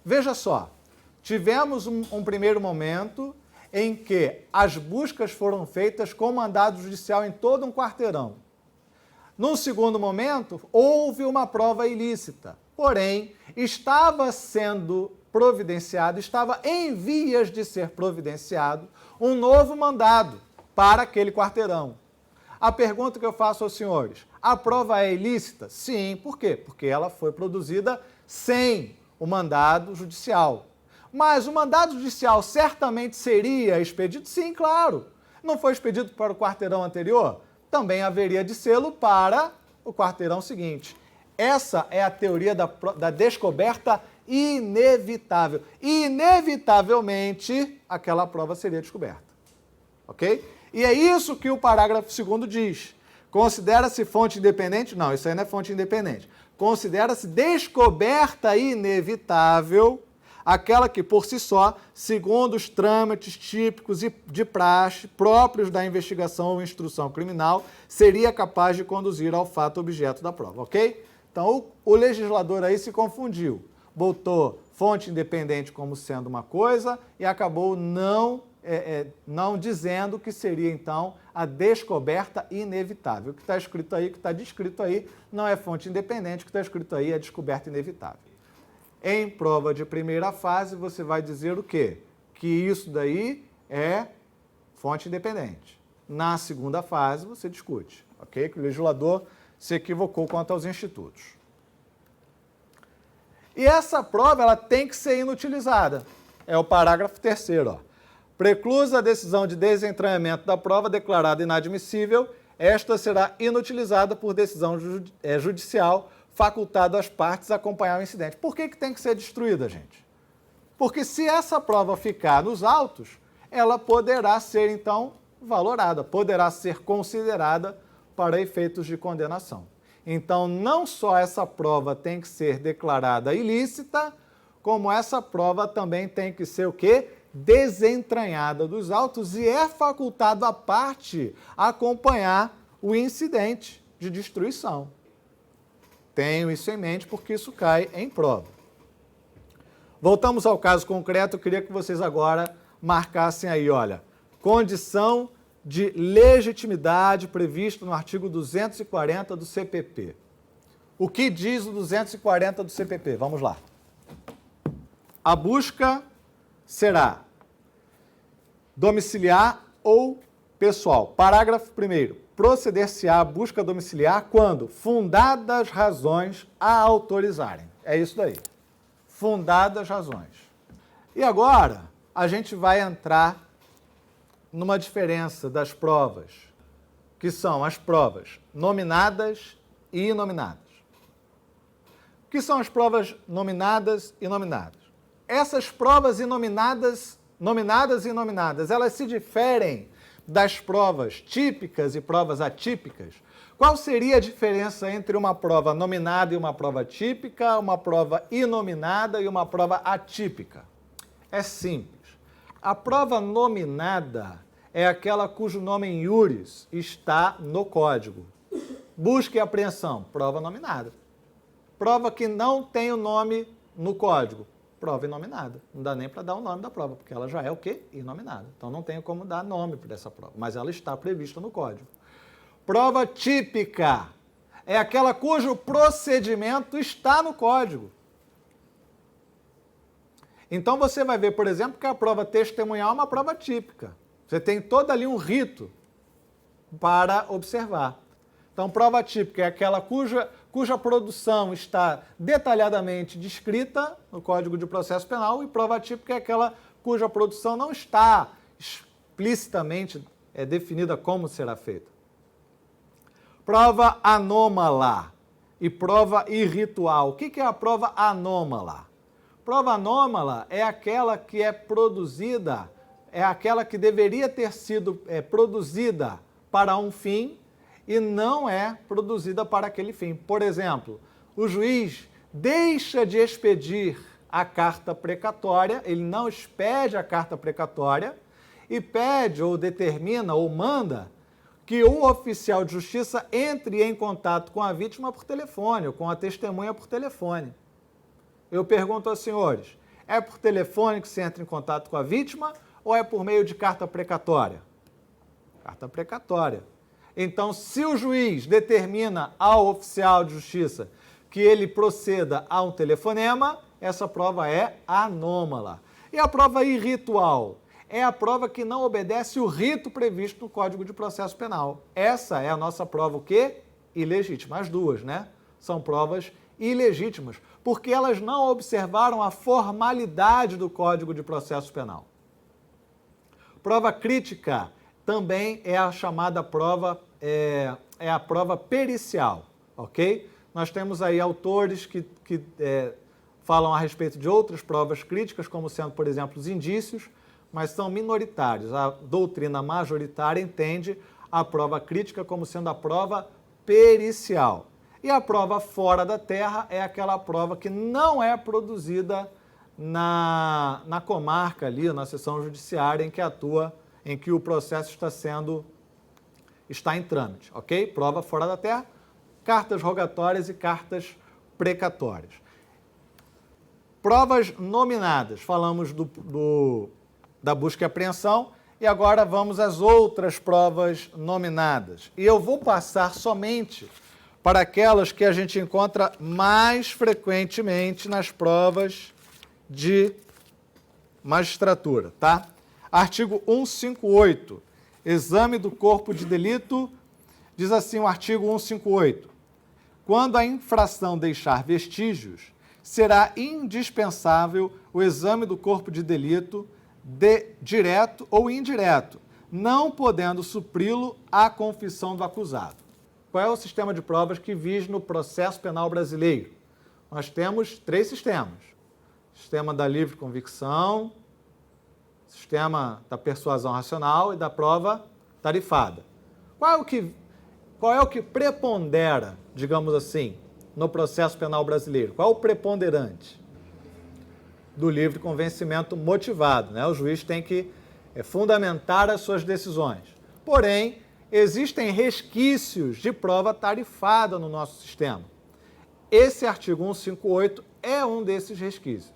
Veja só, tivemos um primeiro momento em que as buscas foram feitas com mandado judicial em todo um quarteirão. Num segundo momento, houve uma prova ilícita, porém, estava sendo providenciado, estava em vias de ser providenciado um novo mandado para aquele quarteirão. A pergunta que eu faço aos senhores, a prova é ilícita? Sim, por quê? Porque ela foi produzida sem o mandado judicial. Mas o mandado judicial certamente seria expedido? Sim, claro. Não foi expedido para o quarteirão anterior? Também haveria de sê-lo para o quarteirão seguinte. Essa é a teoria da descoberta inevitável. Inevitavelmente, aquela prova seria descoberta. Ok? E é isso que o parágrafo 2º diz. Considera-se fonte independente? Não, isso aí não é fonte independente. Considera-se descoberta inevitável aquela que, por si só, segundo os trâmites típicos e de praxe próprios da investigação ou instrução criminal, seria capaz de conduzir ao fato objeto da prova, ok? Então, o legislador aí se confundiu, botou fonte independente como sendo uma coisa e acabou não dizendo que seria, então, a descoberta inevitável. O que está escrito aí, o que está descrito aí, não é fonte independente, o que está escrito aí é descoberta inevitável. Em prova de primeira fase, você vai dizer o quê? Que isso daí é fonte independente. Na segunda fase, você discute, ok? Que o legislador se equivocou quanto aos institutos. E essa prova, ela tem que ser inutilizada. É o parágrafo 3º, ó. Preclusa a decisão de desentranhamento da prova declarada inadmissível, esta será inutilizada por decisão judicial, facultado às partes a acompanhar o incidente. Por que tem que ser destruída, gente? Porque se essa prova ficar nos autos, ela poderá ser, então, valorada, poderá ser considerada para efeitos de condenação. Então, não só essa prova tem que ser declarada ilícita, como essa prova também tem que ser o quê? Desentranhada dos autos e é facultado à parte acompanhar o incidente de destruição. Tenho isso em mente porque isso cai em prova. Voltamos ao caso concreto, eu queria que vocês agora marcassem aí, olha, condição de legitimidade previsto no artigo 240 do CPP. O que diz o 240 do CPP? Vamos lá. A busca será domiciliar ou pessoal. Parágrafo 1º. Proceder-se-á a busca domiciliar quando fundadas razões a autorizarem. É isso daí. Fundadas razões. E agora, a gente vai entrar numa diferença das provas, que são as provas nominadas e inominadas. O que são as provas nominadas e inominadas? Essas provas nominadas e inominadas, elas se diferem das provas típicas e provas atípicas. Qual seria a diferença entre uma prova nominada e uma prova típica, uma prova inominada e uma prova atípica? É simples. A prova nominada é aquela cujo nome em iuris está no código. Busca e apreensão, prova nominada. Prova que não tem o nome no código, prova inominada. Não dá nem para dar o nome da prova, porque ela já é o quê? Inominada. Então não tenho como dar nome para essa prova, mas ela está prevista no código. Prova típica é aquela cujo procedimento está no código. Então você vai ver, por exemplo, que a prova testemunhal é uma prova típica. Você tem todo ali um rito para observar. Então, prova típica é aquela cuja produção está detalhadamente descrita no Código de Processo Penal, e prova típica é aquela cuja produção não está explicitamente definida como será feita. Prova anômala e prova irritual. O que é a prova anômala? Prova anômala é aquela que é produzida, é aquela que deveria ter sido produzida para um fim e não é produzida para aquele fim. Por exemplo, o juiz deixa de expedir a carta precatória, ele não expede a carta precatória e pede ou determina ou manda que o oficial de justiça entre em contato com a vítima por telefone ou com a testemunha por telefone. Eu pergunto aos senhores, é por telefone que se entra em contato com a vítima ou é por meio de carta precatória? Carta precatória. Então, se o juiz determina ao oficial de justiça que ele proceda a um telefonema, essa prova é anômala. E a prova irritual? É a prova que não obedece o rito previsto no Código de Processo Penal. Essa é a nossa prova o quê? Ilegítima. As duas, né? São provas ilegítimas, porque elas não observaram a formalidade do Código de Processo Penal. Prova crítica também é a chamada prova, a prova pericial, ok? Nós temos aí autores que falam a respeito de outras provas críticas, como sendo, por exemplo, os indícios, mas são minoritários. A doutrina majoritária entende a prova crítica como sendo a prova pericial. E a prova fora da terra é aquela prova que não é produzida na comarca ali, na seção judiciária em que atua, em que o processo está em trâmite, ok? Prova fora da terra, cartas rogatórias e cartas precatórias. Provas nominadas, falamos da busca e apreensão, e agora vamos às outras provas nominadas. E eu vou passar somente para aquelas que a gente encontra mais frequentemente nas provas de magistratura, tá? Artigo 158, exame do corpo de delito, diz assim o artigo 158, quando a infração deixar vestígios, será indispensável o exame do corpo de delito direto ou indireto, não podendo supri-lo a confissão do acusado. Qual é o sistema de provas que vige no processo penal brasileiro? Nós temos 3 sistemas. Sistema da livre convicção, sistema da persuasão racional e da prova tarifada. Qual é o que prepondera, digamos assim, no processo penal brasileiro? Qual é o preponderante? Do livre convencimento motivado, né? O juiz tem que fundamentar as suas decisões. Porém, existem resquícios de prova tarifada no nosso sistema. Esse artigo 158 é um desses resquícios,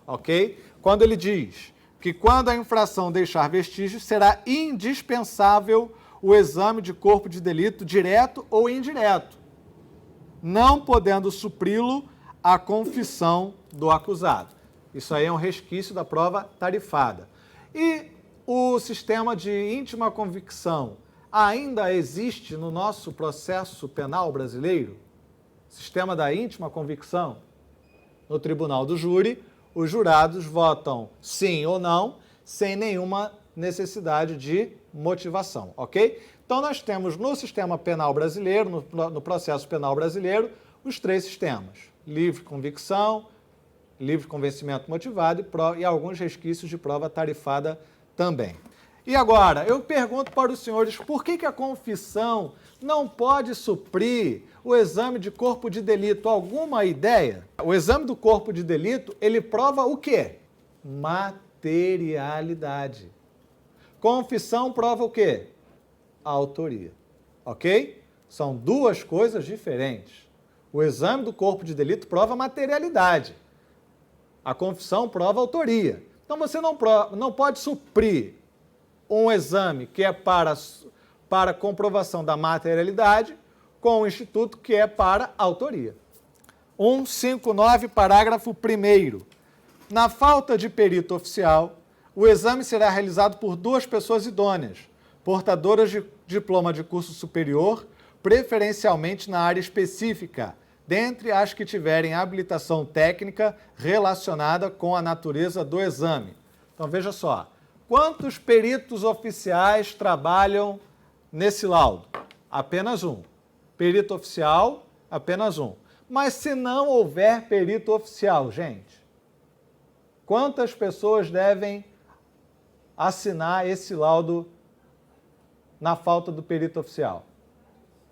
ok? Quando ele diz que quando a infração deixar vestígios, será indispensável o exame de corpo de delito direto ou indireto, não podendo supri-lo a confissão do acusado. Isso aí é um resquício da prova tarifada. E o sistema de íntima convicção ainda existe no nosso processo penal brasileiro? Sistema da íntima convicção? No tribunal do júri, os jurados votam sim ou não, sem nenhuma necessidade de motivação, ok? Então, nós temos no sistema penal brasileiro, no processo penal brasileiro, os 3 sistemas. Livre convicção, livre convencimento motivado e alguns resquícios de prova tarifada também. E agora, eu pergunto para os senhores, por que a confissão não pode suprir o exame de corpo de delito? Alguma ideia? O exame do corpo de delito, ele prova o quê? Materialidade. Confissão prova o quê? A autoria. Ok? São 2 coisas diferentes. O exame do corpo de delito prova materialidade. A confissão prova a autoria. Então, você não pode suprir um exame que é para comprovação da materialidade com o instituto que é para autoria. 159, parágrafo 1º. Na falta de perito oficial, o exame será realizado por 2 pessoas idôneas, portadoras de diploma de curso superior, preferencialmente na área específica, dentre as que tiverem habilitação técnica relacionada com a natureza do exame. Então, veja só, quantos peritos oficiais trabalham nesse laudo? Apenas um. Perito oficial, apenas um. Mas se não houver perito oficial, gente, quantas pessoas devem assinar esse laudo na falta do perito oficial?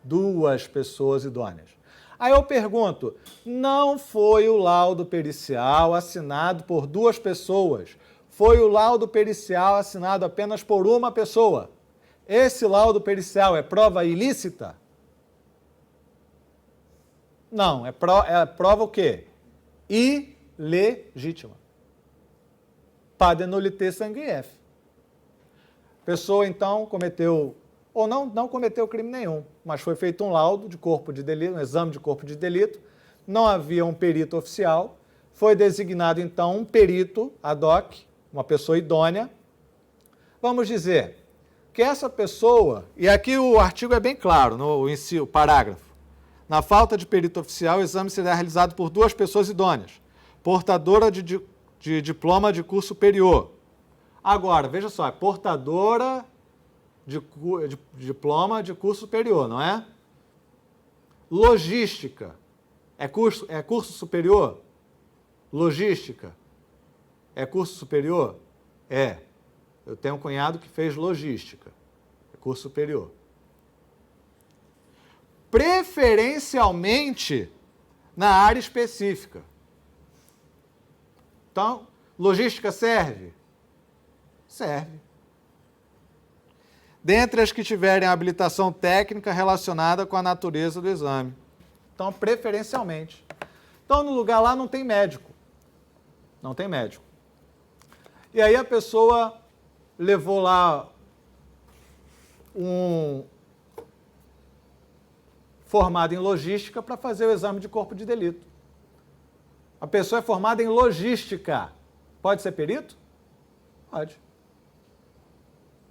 2 pessoas idôneas. Aí eu pergunto, não foi o laudo pericial assinado por 2 pessoas, foi o laudo pericial assinado apenas por uma pessoa. Esse laudo pericial é prova ilícita? Não, é prova o quê? Ilegítima. Pas de nullité sanguief. Pessoa, então, cometeu, ou não cometeu crime nenhum, mas foi feito um laudo de corpo de delito, um exame de corpo de delito, não havia um perito oficial, foi designado, então, um perito ad hoc, uma pessoa idônea. Vamos dizer que essa pessoa, e aqui o artigo é bem claro, no parágrafo, na falta de perito oficial, o exame será realizado por 2 pessoas idôneas, portadora de diploma de curso superior. Agora, veja só, é portadora de diploma de curso superior, não é? Logística, é curso superior? Logística, é curso superior? É. Eu tenho um cunhado que fez logística, é curso superior. Preferencialmente na área específica. Então, logística serve? Serve. Dentre as que tiverem habilitação técnica relacionada com a natureza do exame. Então, preferencialmente. Então, no lugar lá não tem médico. Não tem médico. E aí a pessoa levou lá um formado em logística para fazer o exame de corpo de delito. A pessoa é formada em logística. Pode ser perito? Pode.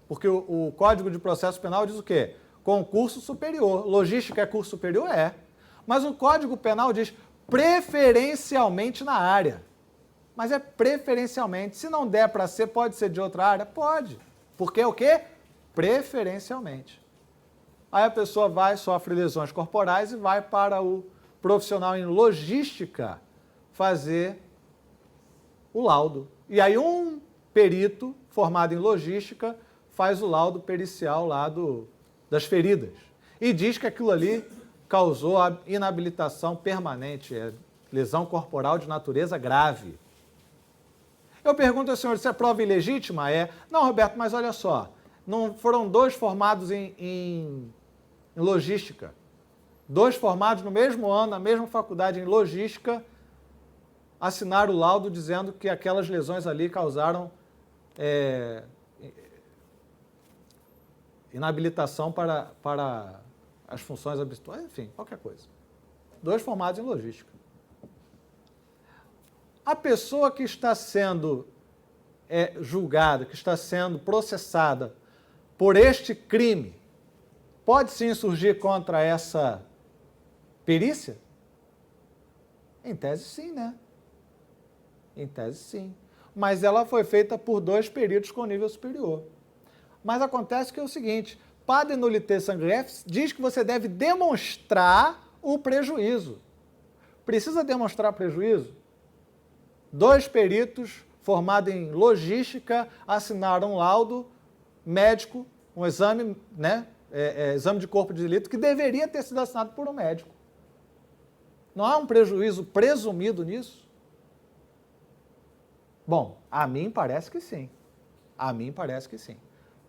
Porque o Código de Processo Penal diz o quê? Concurso superior. Logística é curso superior? É. Mas o Código Penal diz preferencialmente na área. Mas é preferencialmente. Se não der para ser, pode ser de outra área? Pode. Porque é o quê? Preferencialmente. Aí a pessoa vai, sofre lesões corporais e vai para o profissional em logística fazer o laudo. E aí um perito formado em logística faz o laudo pericial lá das feridas. E diz que aquilo ali causou a inabilitação permanente, lesão corporal de natureza grave. Eu pergunto ao senhor se é prova ilegítima? Não, Roberto, mas olha só, não foram 2 formados em logística, 2 formados no mesmo ano, na mesma faculdade em logística, assinaram o laudo dizendo que aquelas lesões ali causaram inabilitação para as funções habituais, enfim, qualquer coisa. 2 formados em logística. A pessoa que está sendo julgada, que está sendo processada por este crime, pode sim surgir contra essa perícia? Em tese sim, né? Em tese sim. Mas ela foi feita por 2 peritos com nível superior. Mas acontece que é o seguinte, pas de nullité sanguief diz que você deve demonstrar o prejuízo. Precisa demonstrar prejuízo? 2 peritos formados em logística assinaram um laudo médico, um exame, exame de corpo de delito, que deveria ter sido assinado por um médico. Não há um prejuízo presumido nisso? Bom, a mim parece que sim. A mim parece que sim.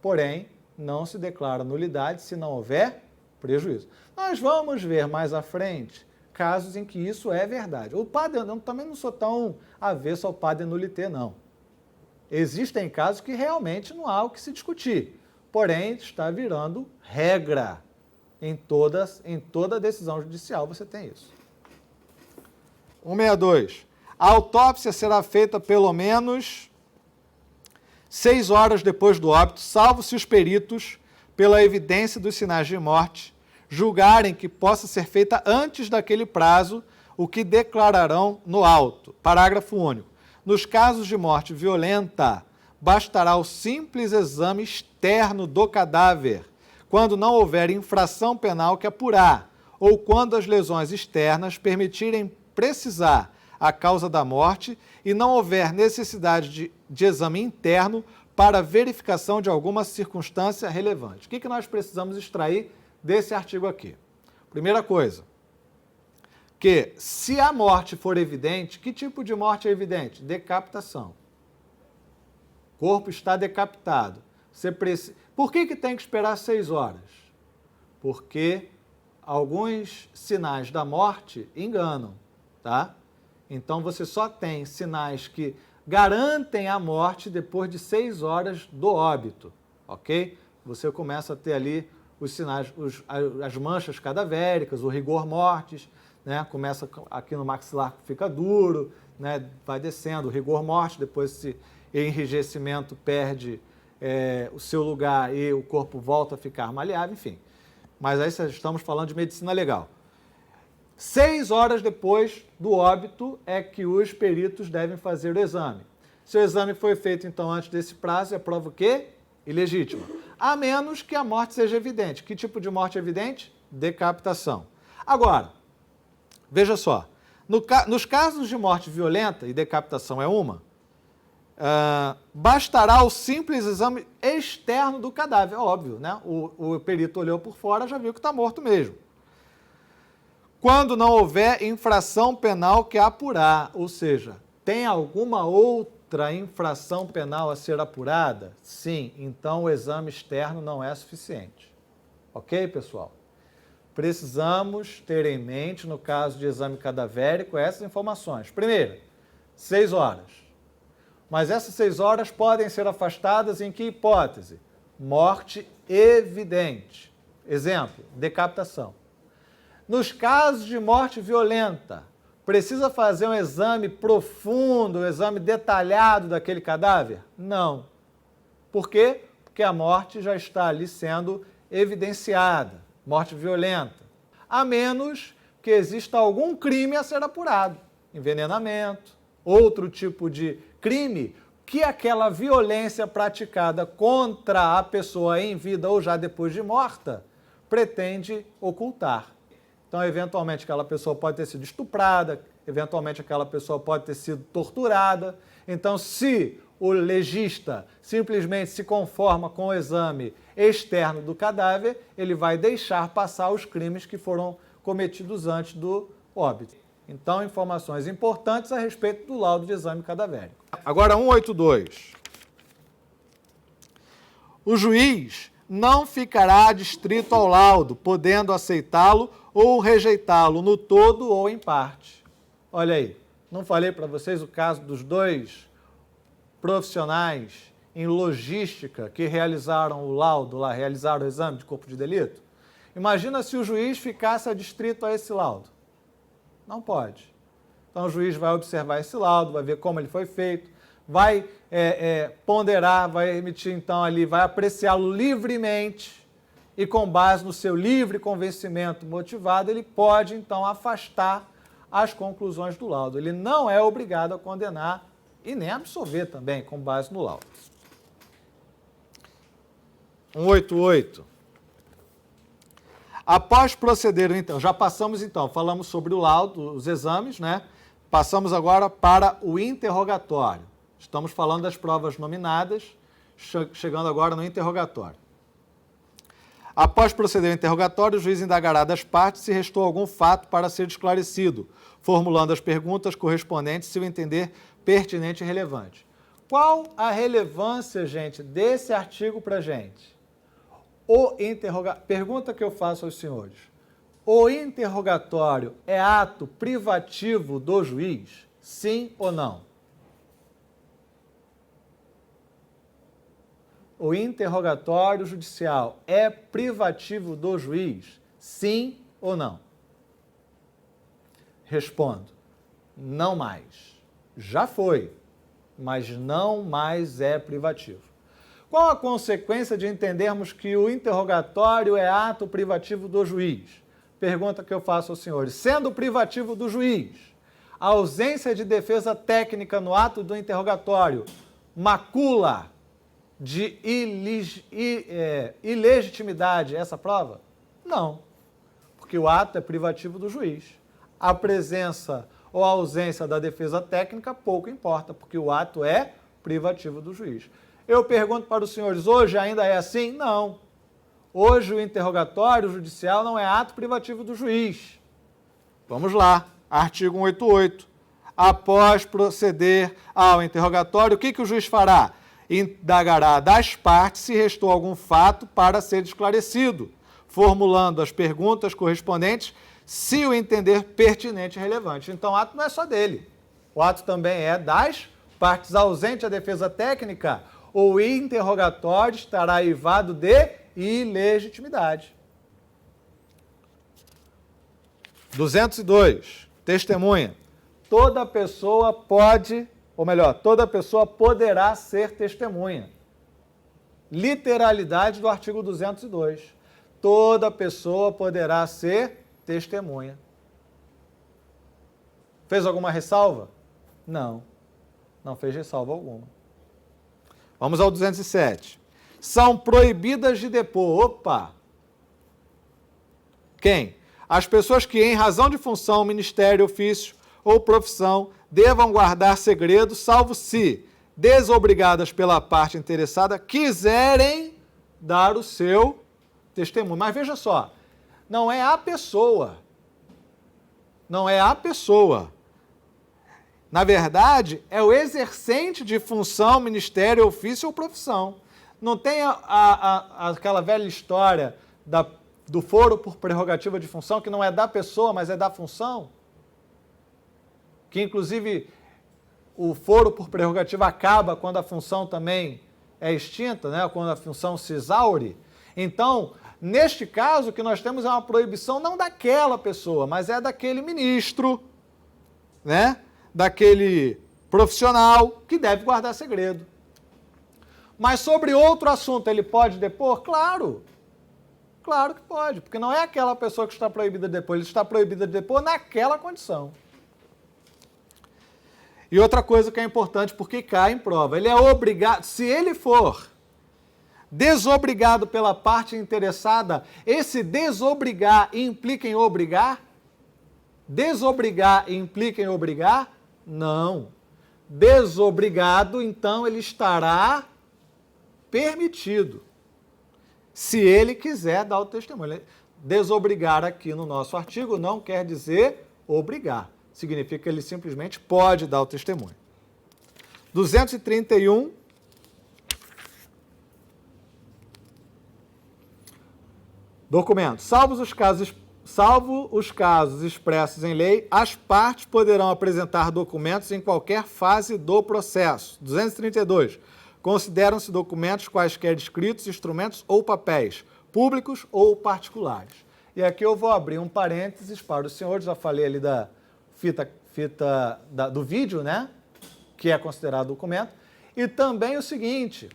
Porém, não se declara nulidade se não houver prejuízo. Nós vamos ver mais à frente casos em que isso é verdade. Eu também não sou tão avesso ao pas de nullité, não. Existem casos que realmente não há o que se discutir. Porém, está virando regra. Em toda decisão judicial você tem isso. 162. A autópsia será feita pelo menos 6 horas depois do óbito, salvo se os peritos, pela evidência dos sinais de morte, julgarem que possa ser feita antes daquele prazo, o que declararão no auto. Parágrafo único. Nos casos de morte violenta, bastará o simples exame externo do cadáver, quando não houver infração penal que apurar, ou quando as lesões externas permitirem precisar a causa da morte e não houver necessidade de exame interno para verificação de alguma circunstância relevante. O que nós precisamos extrair desse artigo aqui? Primeira coisa, que se a morte for evidente, que tipo de morte é evidente? Decapitação. O corpo está decapitado. Por que tem que esperar 6 horas? Porque alguns sinais da morte enganam, tá? Então, você só tem sinais que garantem a morte depois de 6 horas do óbito, ok? Você começa a ter ali os sinais, as manchas cadavéricas, o rigor mortis, né? Começa aqui no maxilar, fica duro, né? Vai descendo, o rigor mortis, depois esse enrijecimento perde o seu lugar e o corpo volta a ficar maleável, enfim. Mas aí estamos falando de medicina legal. 6 horas depois do óbito é que os peritos devem fazer o exame. Se o exame foi feito, então, antes desse prazo, é prova o quê? Ilegítima. A menos que a morte seja evidente. Que tipo de morte é evidente? Decapitação. Agora, veja só, nos casos de morte violenta, e decapitação é uma, bastará o simples exame externo do cadáver. É óbvio, né? O perito olhou por fora, já viu que está morto mesmo. Quando não houver infração penal que apurar, ou seja, tem alguma outra infração penal a ser apurada? Sim, então o exame externo não é suficiente. Ok, pessoal? Precisamos ter em mente, no caso de exame cadavérico, essas informações. Primeiro, 6 horas. Mas essas 6 horas podem ser afastadas em que hipótese? Morte evidente. Exemplo, decapitação. Nos casos de morte violenta, precisa fazer um exame profundo, um exame detalhado daquele cadáver? Não. Por quê? Porque a morte já está ali sendo evidenciada, morte violenta. A menos que exista algum crime a ser apurado, envenenamento, outro tipo de crime que aquela violência praticada contra a pessoa em vida ou já depois de morta pretende ocultar. Então, eventualmente, aquela pessoa pode ter sido estuprada, eventualmente aquela pessoa pode ter sido torturada. Então, se o legista simplesmente se conforma com o exame externo do cadáver, ele vai deixar passar os crimes que foram cometidos antes do óbito. Então, informações importantes a respeito do laudo de exame cadavérico. Agora, 182. O juiz não ficará adstrito ao laudo, podendo aceitá-lo ou rejeitá-lo no todo ou em parte. Olha aí, não falei para vocês o caso dos 2 profissionais em logística que realizaram o laudo lá, realizaram o exame de corpo de delito? Imagina se o juiz ficasse adstrito a esse laudo. Não pode. Então o juiz vai observar esse laudo, vai ver como ele foi feito, vai ponderar, vai emitir então ali, vai apreciá-lo livremente e com base no seu livre convencimento motivado, ele pode então afastar as conclusões do laudo. Ele não é obrigado a condenar e nem absolver também com base no laudo. 188. Após proceder, então, já passamos então, falamos sobre o laudo, os exames, né? Passamos agora para o interrogatório. Estamos falando das provas nominadas, chegando agora no interrogatório. Após proceder ao interrogatório, o juiz indagará das partes se restou algum fato para ser esclarecido, formulando as perguntas correspondentes se o entender pertinente e relevante. Qual a relevância, gente, desse artigo para a gente? Pergunta que eu faço aos senhores. O interrogatório é ato privativo do juiz? Sim ou não? O interrogatório judicial é privativo do juiz? Sim ou não? Respondo, não mais. Já foi, mas não mais é privativo. Qual a consequência de entendermos que o interrogatório é ato privativo do juiz? Pergunta que eu faço aos senhores. Sendo privativo do juiz, a ausência de defesa técnica no ato do interrogatório macula de ilegitimidade essa prova? Não, porque o ato é privativo do juiz. A presença ou a ausência da defesa técnica pouco importa, porque o ato é privativo do juiz. Eu pergunto para os senhores, hoje ainda é assim? Não. Hoje o interrogatório judicial não é ato privativo do juiz. Vamos lá, artigo 188. Após proceder ao interrogatório, o que o juiz fará? Indagará das partes se restou algum fato para ser esclarecido, formulando as perguntas correspondentes se o entender pertinente e relevante. Então, o ato não é só dele. O ato também é das partes. Ausente a defesa técnica, o interrogatório estará aivado de ilegitimidade. 202. Testemunha. Toda pessoa pode, ou melhor, toda pessoa poderá ser testemunha. Literalidade do artigo 202. Toda pessoa poderá ser testemunha. Fez alguma ressalva? Não. Não fez ressalva alguma. Vamos ao 207. São proibidas de depor. Opa! Quem? As pessoas que, em razão de função, ministério, ofício ou profissão, devam guardar segredo, salvo se, desobrigadas pela parte interessada, quiserem dar o seu testemunho. Mas veja só, não é a pessoa. Não é a pessoa. Na verdade, é o exercente de função, ministério, ofício ou profissão. Não tem aquela velha história do foro por prerrogativa de função, que não é da pessoa, mas é da função? Que, inclusive, o foro por prerrogativa acaba quando a função também é extinta, né? Quando a função se exaure. Então, neste caso, o que nós temos é uma proibição não daquela pessoa, mas é daquele ministro, né? Daquele profissional que deve guardar segredo. Mas sobre outro assunto ele pode depor? Claro. Claro que pode, porque não é aquela pessoa que está proibida de depor, ele está proibido de depor naquela condição. E outra coisa que é importante, porque cai em prova, ele é obrigado, se ele for desobrigado pela parte interessada, esse desobrigar implica em obrigar? Desobrigar implica em obrigar? Não. Desobrigado, então, ele estará permitido, se ele quiser dar o testemunho. Desobrigar aqui no nosso artigo não quer dizer obrigar. Significa que ele simplesmente pode dar o testemunho. 231. Documento. Salvo os casos expressos em lei, as partes poderão apresentar documentos em qualquer fase do processo. 232. Consideram-se documentos quaisquer escritos, instrumentos ou papéis, públicos ou particulares. E aqui eu vou abrir um parênteses para os senhores, já falei ali da fita do vídeo, né? Que é considerado documento. E também o seguinte,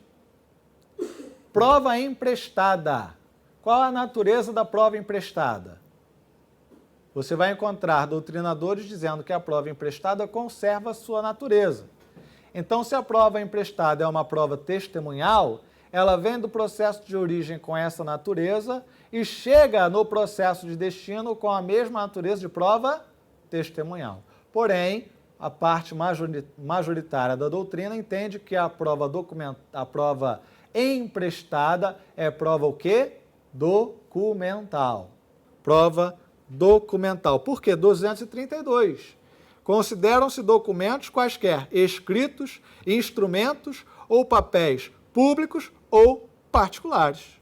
prova emprestada. Qual a natureza da prova emprestada? Você vai encontrar doutrinadores dizendo que a prova emprestada conserva a sua natureza. Então, se a prova emprestada é uma prova testemunhal, ela vem do processo de origem com essa natureza e chega no processo de destino com a mesma natureza de prova testemunhal. Porém, a parte majoritária da doutrina entende que a prova emprestada é prova o quê? Documental. Prova documental. Por quê? 232. Consideram-se documentos quaisquer escritos, instrumentos ou papéis públicos ou particulares.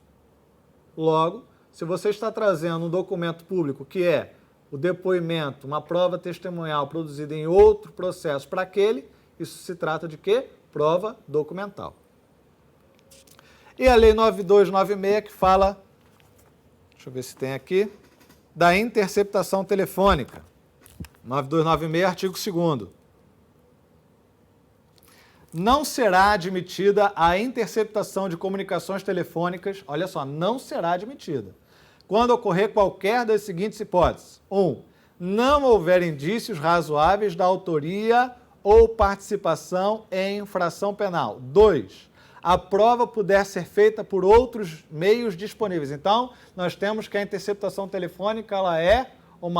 Logo, se você está trazendo um documento público que é o depoimento, uma prova testemunhal produzida em outro processo para aquele, isso se trata de quê? Prova documental. E a Lei 9296 que fala, deixa eu ver se tem aqui, da interceptação telefônica. 9296, artigo 2º. não será admitida a interceptação de comunicações telefônicas, olha só, não será admitida, quando ocorrer qualquer das seguintes hipóteses. 1. Não houver indícios razoáveis da autoria ou participação em infração penal. 2. A prova puder ser feita por outros meios disponíveis. Então, nós temos que a interceptação telefônica ela é um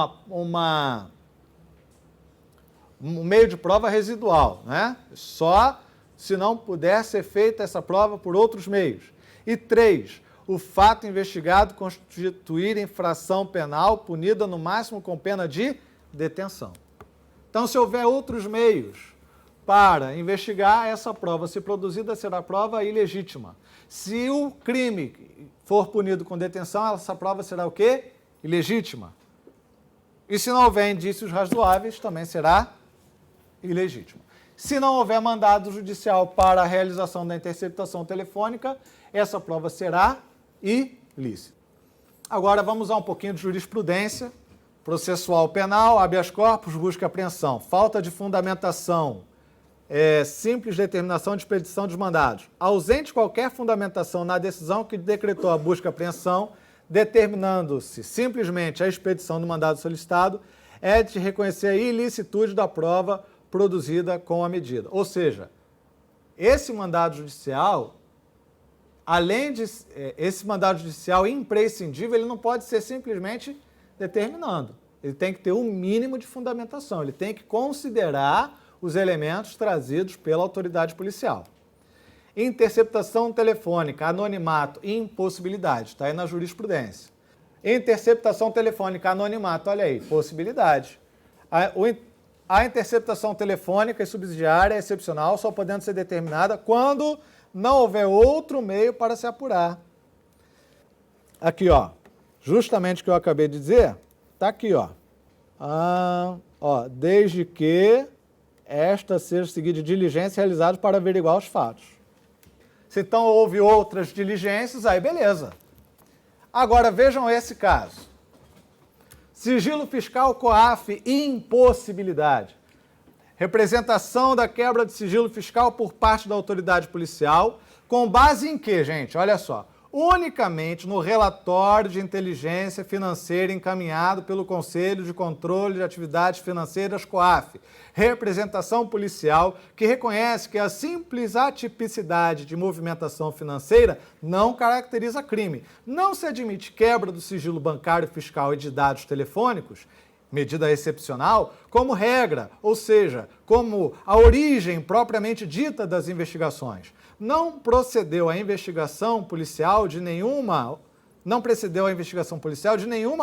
meio de prova residual, né? Só se não puder ser feita essa prova por outros meios. E 3. O fato investigado constituir infração penal punida no máximo com pena de detenção. Então, se houver outros meios para investigar, essa prova, se produzida, será prova ilegítima. Se o crime for punido com detenção, essa prova será o quê? Ilegítima. E se não houver indícios razoáveis, também será ilegítima. Se não houver mandado judicial para a realização da interceptação telefônica, essa prova será ilícita. Agora vamos a um pouquinho de jurisprudência. Processual penal, habeas corpus, busca e apreensão. Falta de fundamentação, simples determinação de expedição dos mandados. Ausente qualquer fundamentação na decisão que decretou a busca e apreensão, determinando-se simplesmente a expedição do mandado solicitado, é de reconhecer a ilicitude da prova produzida com a medida. Ou seja, esse mandado judicial, além de esse mandado judicial imprescindível, ele não pode ser simplesmente determinando. Ele tem que ter um mínimo de fundamentação, ele tem que considerar os elementos trazidos pela autoridade policial. Interceptação telefônica, anonimato e impossibilidade, está aí na jurisprudência. Interceptação telefônica, anonimato, olha aí, possibilidade. A interceptação telefônica e subsidiária é excepcional, só podendo ser determinada quando não houver outro meio para se apurar. Aqui, ó, justamente o que eu acabei de dizer, está aqui, ó. Desde que esta seja seguida de diligência realizada para averiguar os fatos. Se então houve outras diligências, aí beleza. Agora vejam esse caso. Sigilo fiscal COAF, impossibilidade. Representação da quebra de sigilo fiscal por parte da autoridade policial, com base em quê, gente? Olha só. Unicamente no relatório de inteligência financeira encaminhado pelo Conselho de Controle de Atividades Financeiras COAF, representação policial que reconhece que a simples atipicidade de movimentação financeira não caracteriza crime. Não se admite quebra do sigilo bancário, fiscal e de dados telefônicos, medida excepcional, como regra, ou seja, como a origem propriamente dita das investigações. Não precedeu a investigação policial de nenhuma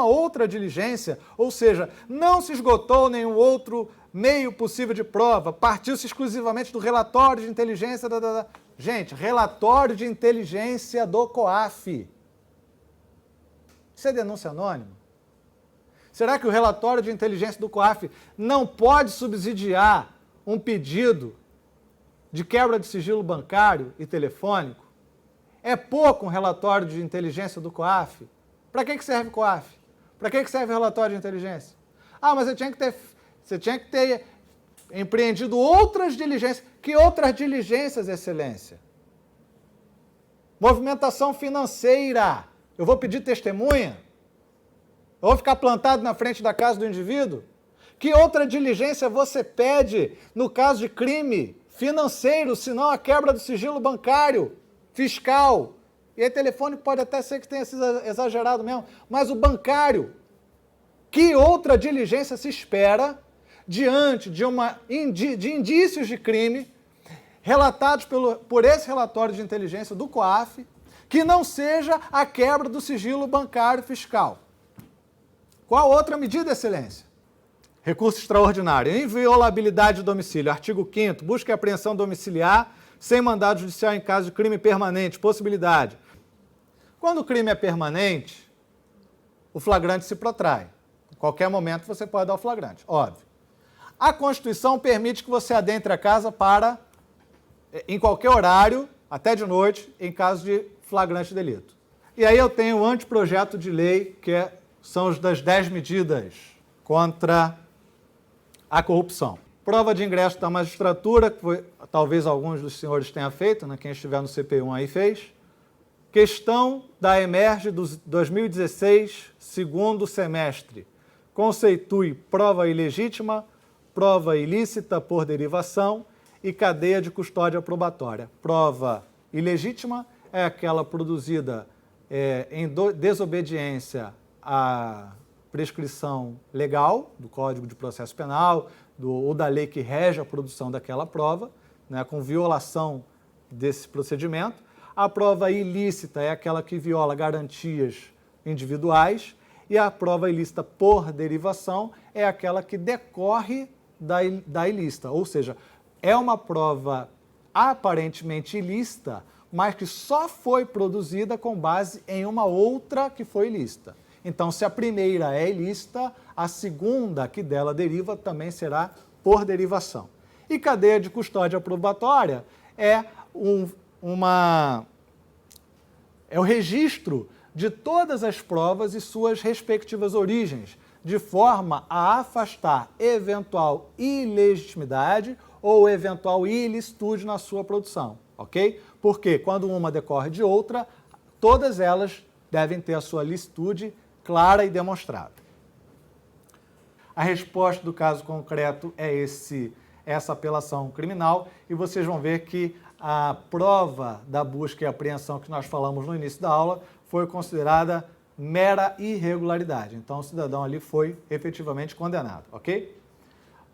outra diligência, ou seja, não se esgotou nenhum outro meio possível de prova, partiu-se exclusivamente do relatório de inteligência Gente, relatório de inteligência do COAF. Isso é denúncia anônima? Será que o relatório de inteligência do COAF não pode subsidiar um pedido de quebra de sigilo bancário e telefônico? É pouco um relatório de inteligência do COAF? Para que serve o COAF? Para que serve o relatório de inteligência? Mas você tinha que ter empreendido outras diligências. Que outras diligências, Excelência? Movimentação financeira. Eu vou pedir testemunha? Eu vou ficar plantado na frente da casa do indivíduo? Que outra diligência você pede no caso de crime financeiro, senão a quebra do sigilo bancário, fiscal? E aí telefônico pode até ser que tenha sido exagerado mesmo, mas o bancário, que outra diligência se espera diante de indícios de crime relatados por esse relatório de inteligência do COAF, que não seja a quebra do sigilo bancário fiscal? Qual outra medida, Excelência? Recurso extraordinário. Inviolabilidade de domicílio. Artigo 5º. Busca e apreensão domiciliar sem mandado judicial em caso de crime permanente. Possibilidade. Quando o crime é permanente, o flagrante se protrai. Em qualquer momento você pode dar o flagrante, óbvio. A Constituição permite que você adentre a casa em qualquer horário, até de noite, em caso de flagrante delito. E aí eu tenho o anteprojeto de lei, são as das 10 medidas contra a corrupção. Prova de ingresso da magistratura, que talvez alguns dos senhores tenham feito, né? Quem estiver no CP1 aí fez. Questão da EMERGE do 2016, segundo semestre. Conceitue prova ilegítima, prova ilícita por derivação e cadeia de custódia probatória. Prova ilegítima é aquela produzida em desobediência à prescrição legal do Código de Processo Penal ou da lei que rege a produção daquela prova, né, com violação desse procedimento. A prova ilícita é aquela que viola garantias individuais e a prova ilícita por derivação é aquela que decorre da ilícita, ou seja, é uma prova aparentemente ilícita, mas que só foi produzida com base em uma outra que foi ilícita. Então, se a primeira é ilícita, a segunda que dela deriva também será por derivação. E cadeia de custódia probatória é o registro de todas as provas e suas respectivas origens, de forma a afastar eventual ilegitimidade ou eventual ilicitude na sua produção, ok? Porque quando uma decorre de outra, todas elas devem ter a sua licitude clara e demonstrada. A resposta do caso concreto é essa apelação criminal e vocês vão ver que a prova da busca e apreensão que nós falamos no início da aula foi considerada mera irregularidade. Então, o cidadão ali foi efetivamente condenado, ok?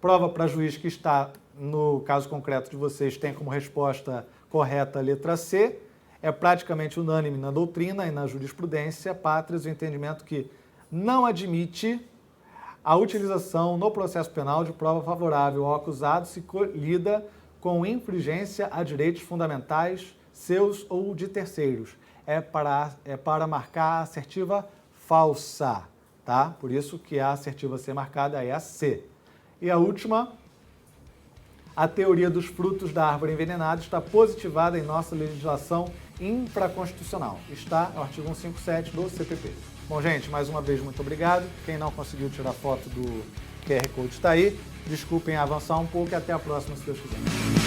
Prova para juiz que está no caso concreto de vocês tem como resposta correta a letra C. É praticamente unânime na doutrina e na jurisprudência pátrias o entendimento que não admite a utilização no processo penal de prova favorável ao acusado se colhida com infringência a direitos fundamentais seus ou de terceiros. É para marcar a assertiva falsa, tá? Por isso que a assertiva a ser marcada é a C. E a última, a teoria dos frutos da árvore envenenada está positivada em nossa legislação infraconstitucional. Está no artigo 157 do CPP. Bom, gente, mais uma vez, muito obrigado. Quem não conseguiu tirar foto do QR Code está aí. Desculpem avançar um pouco e até a próxima, se Deus quiser.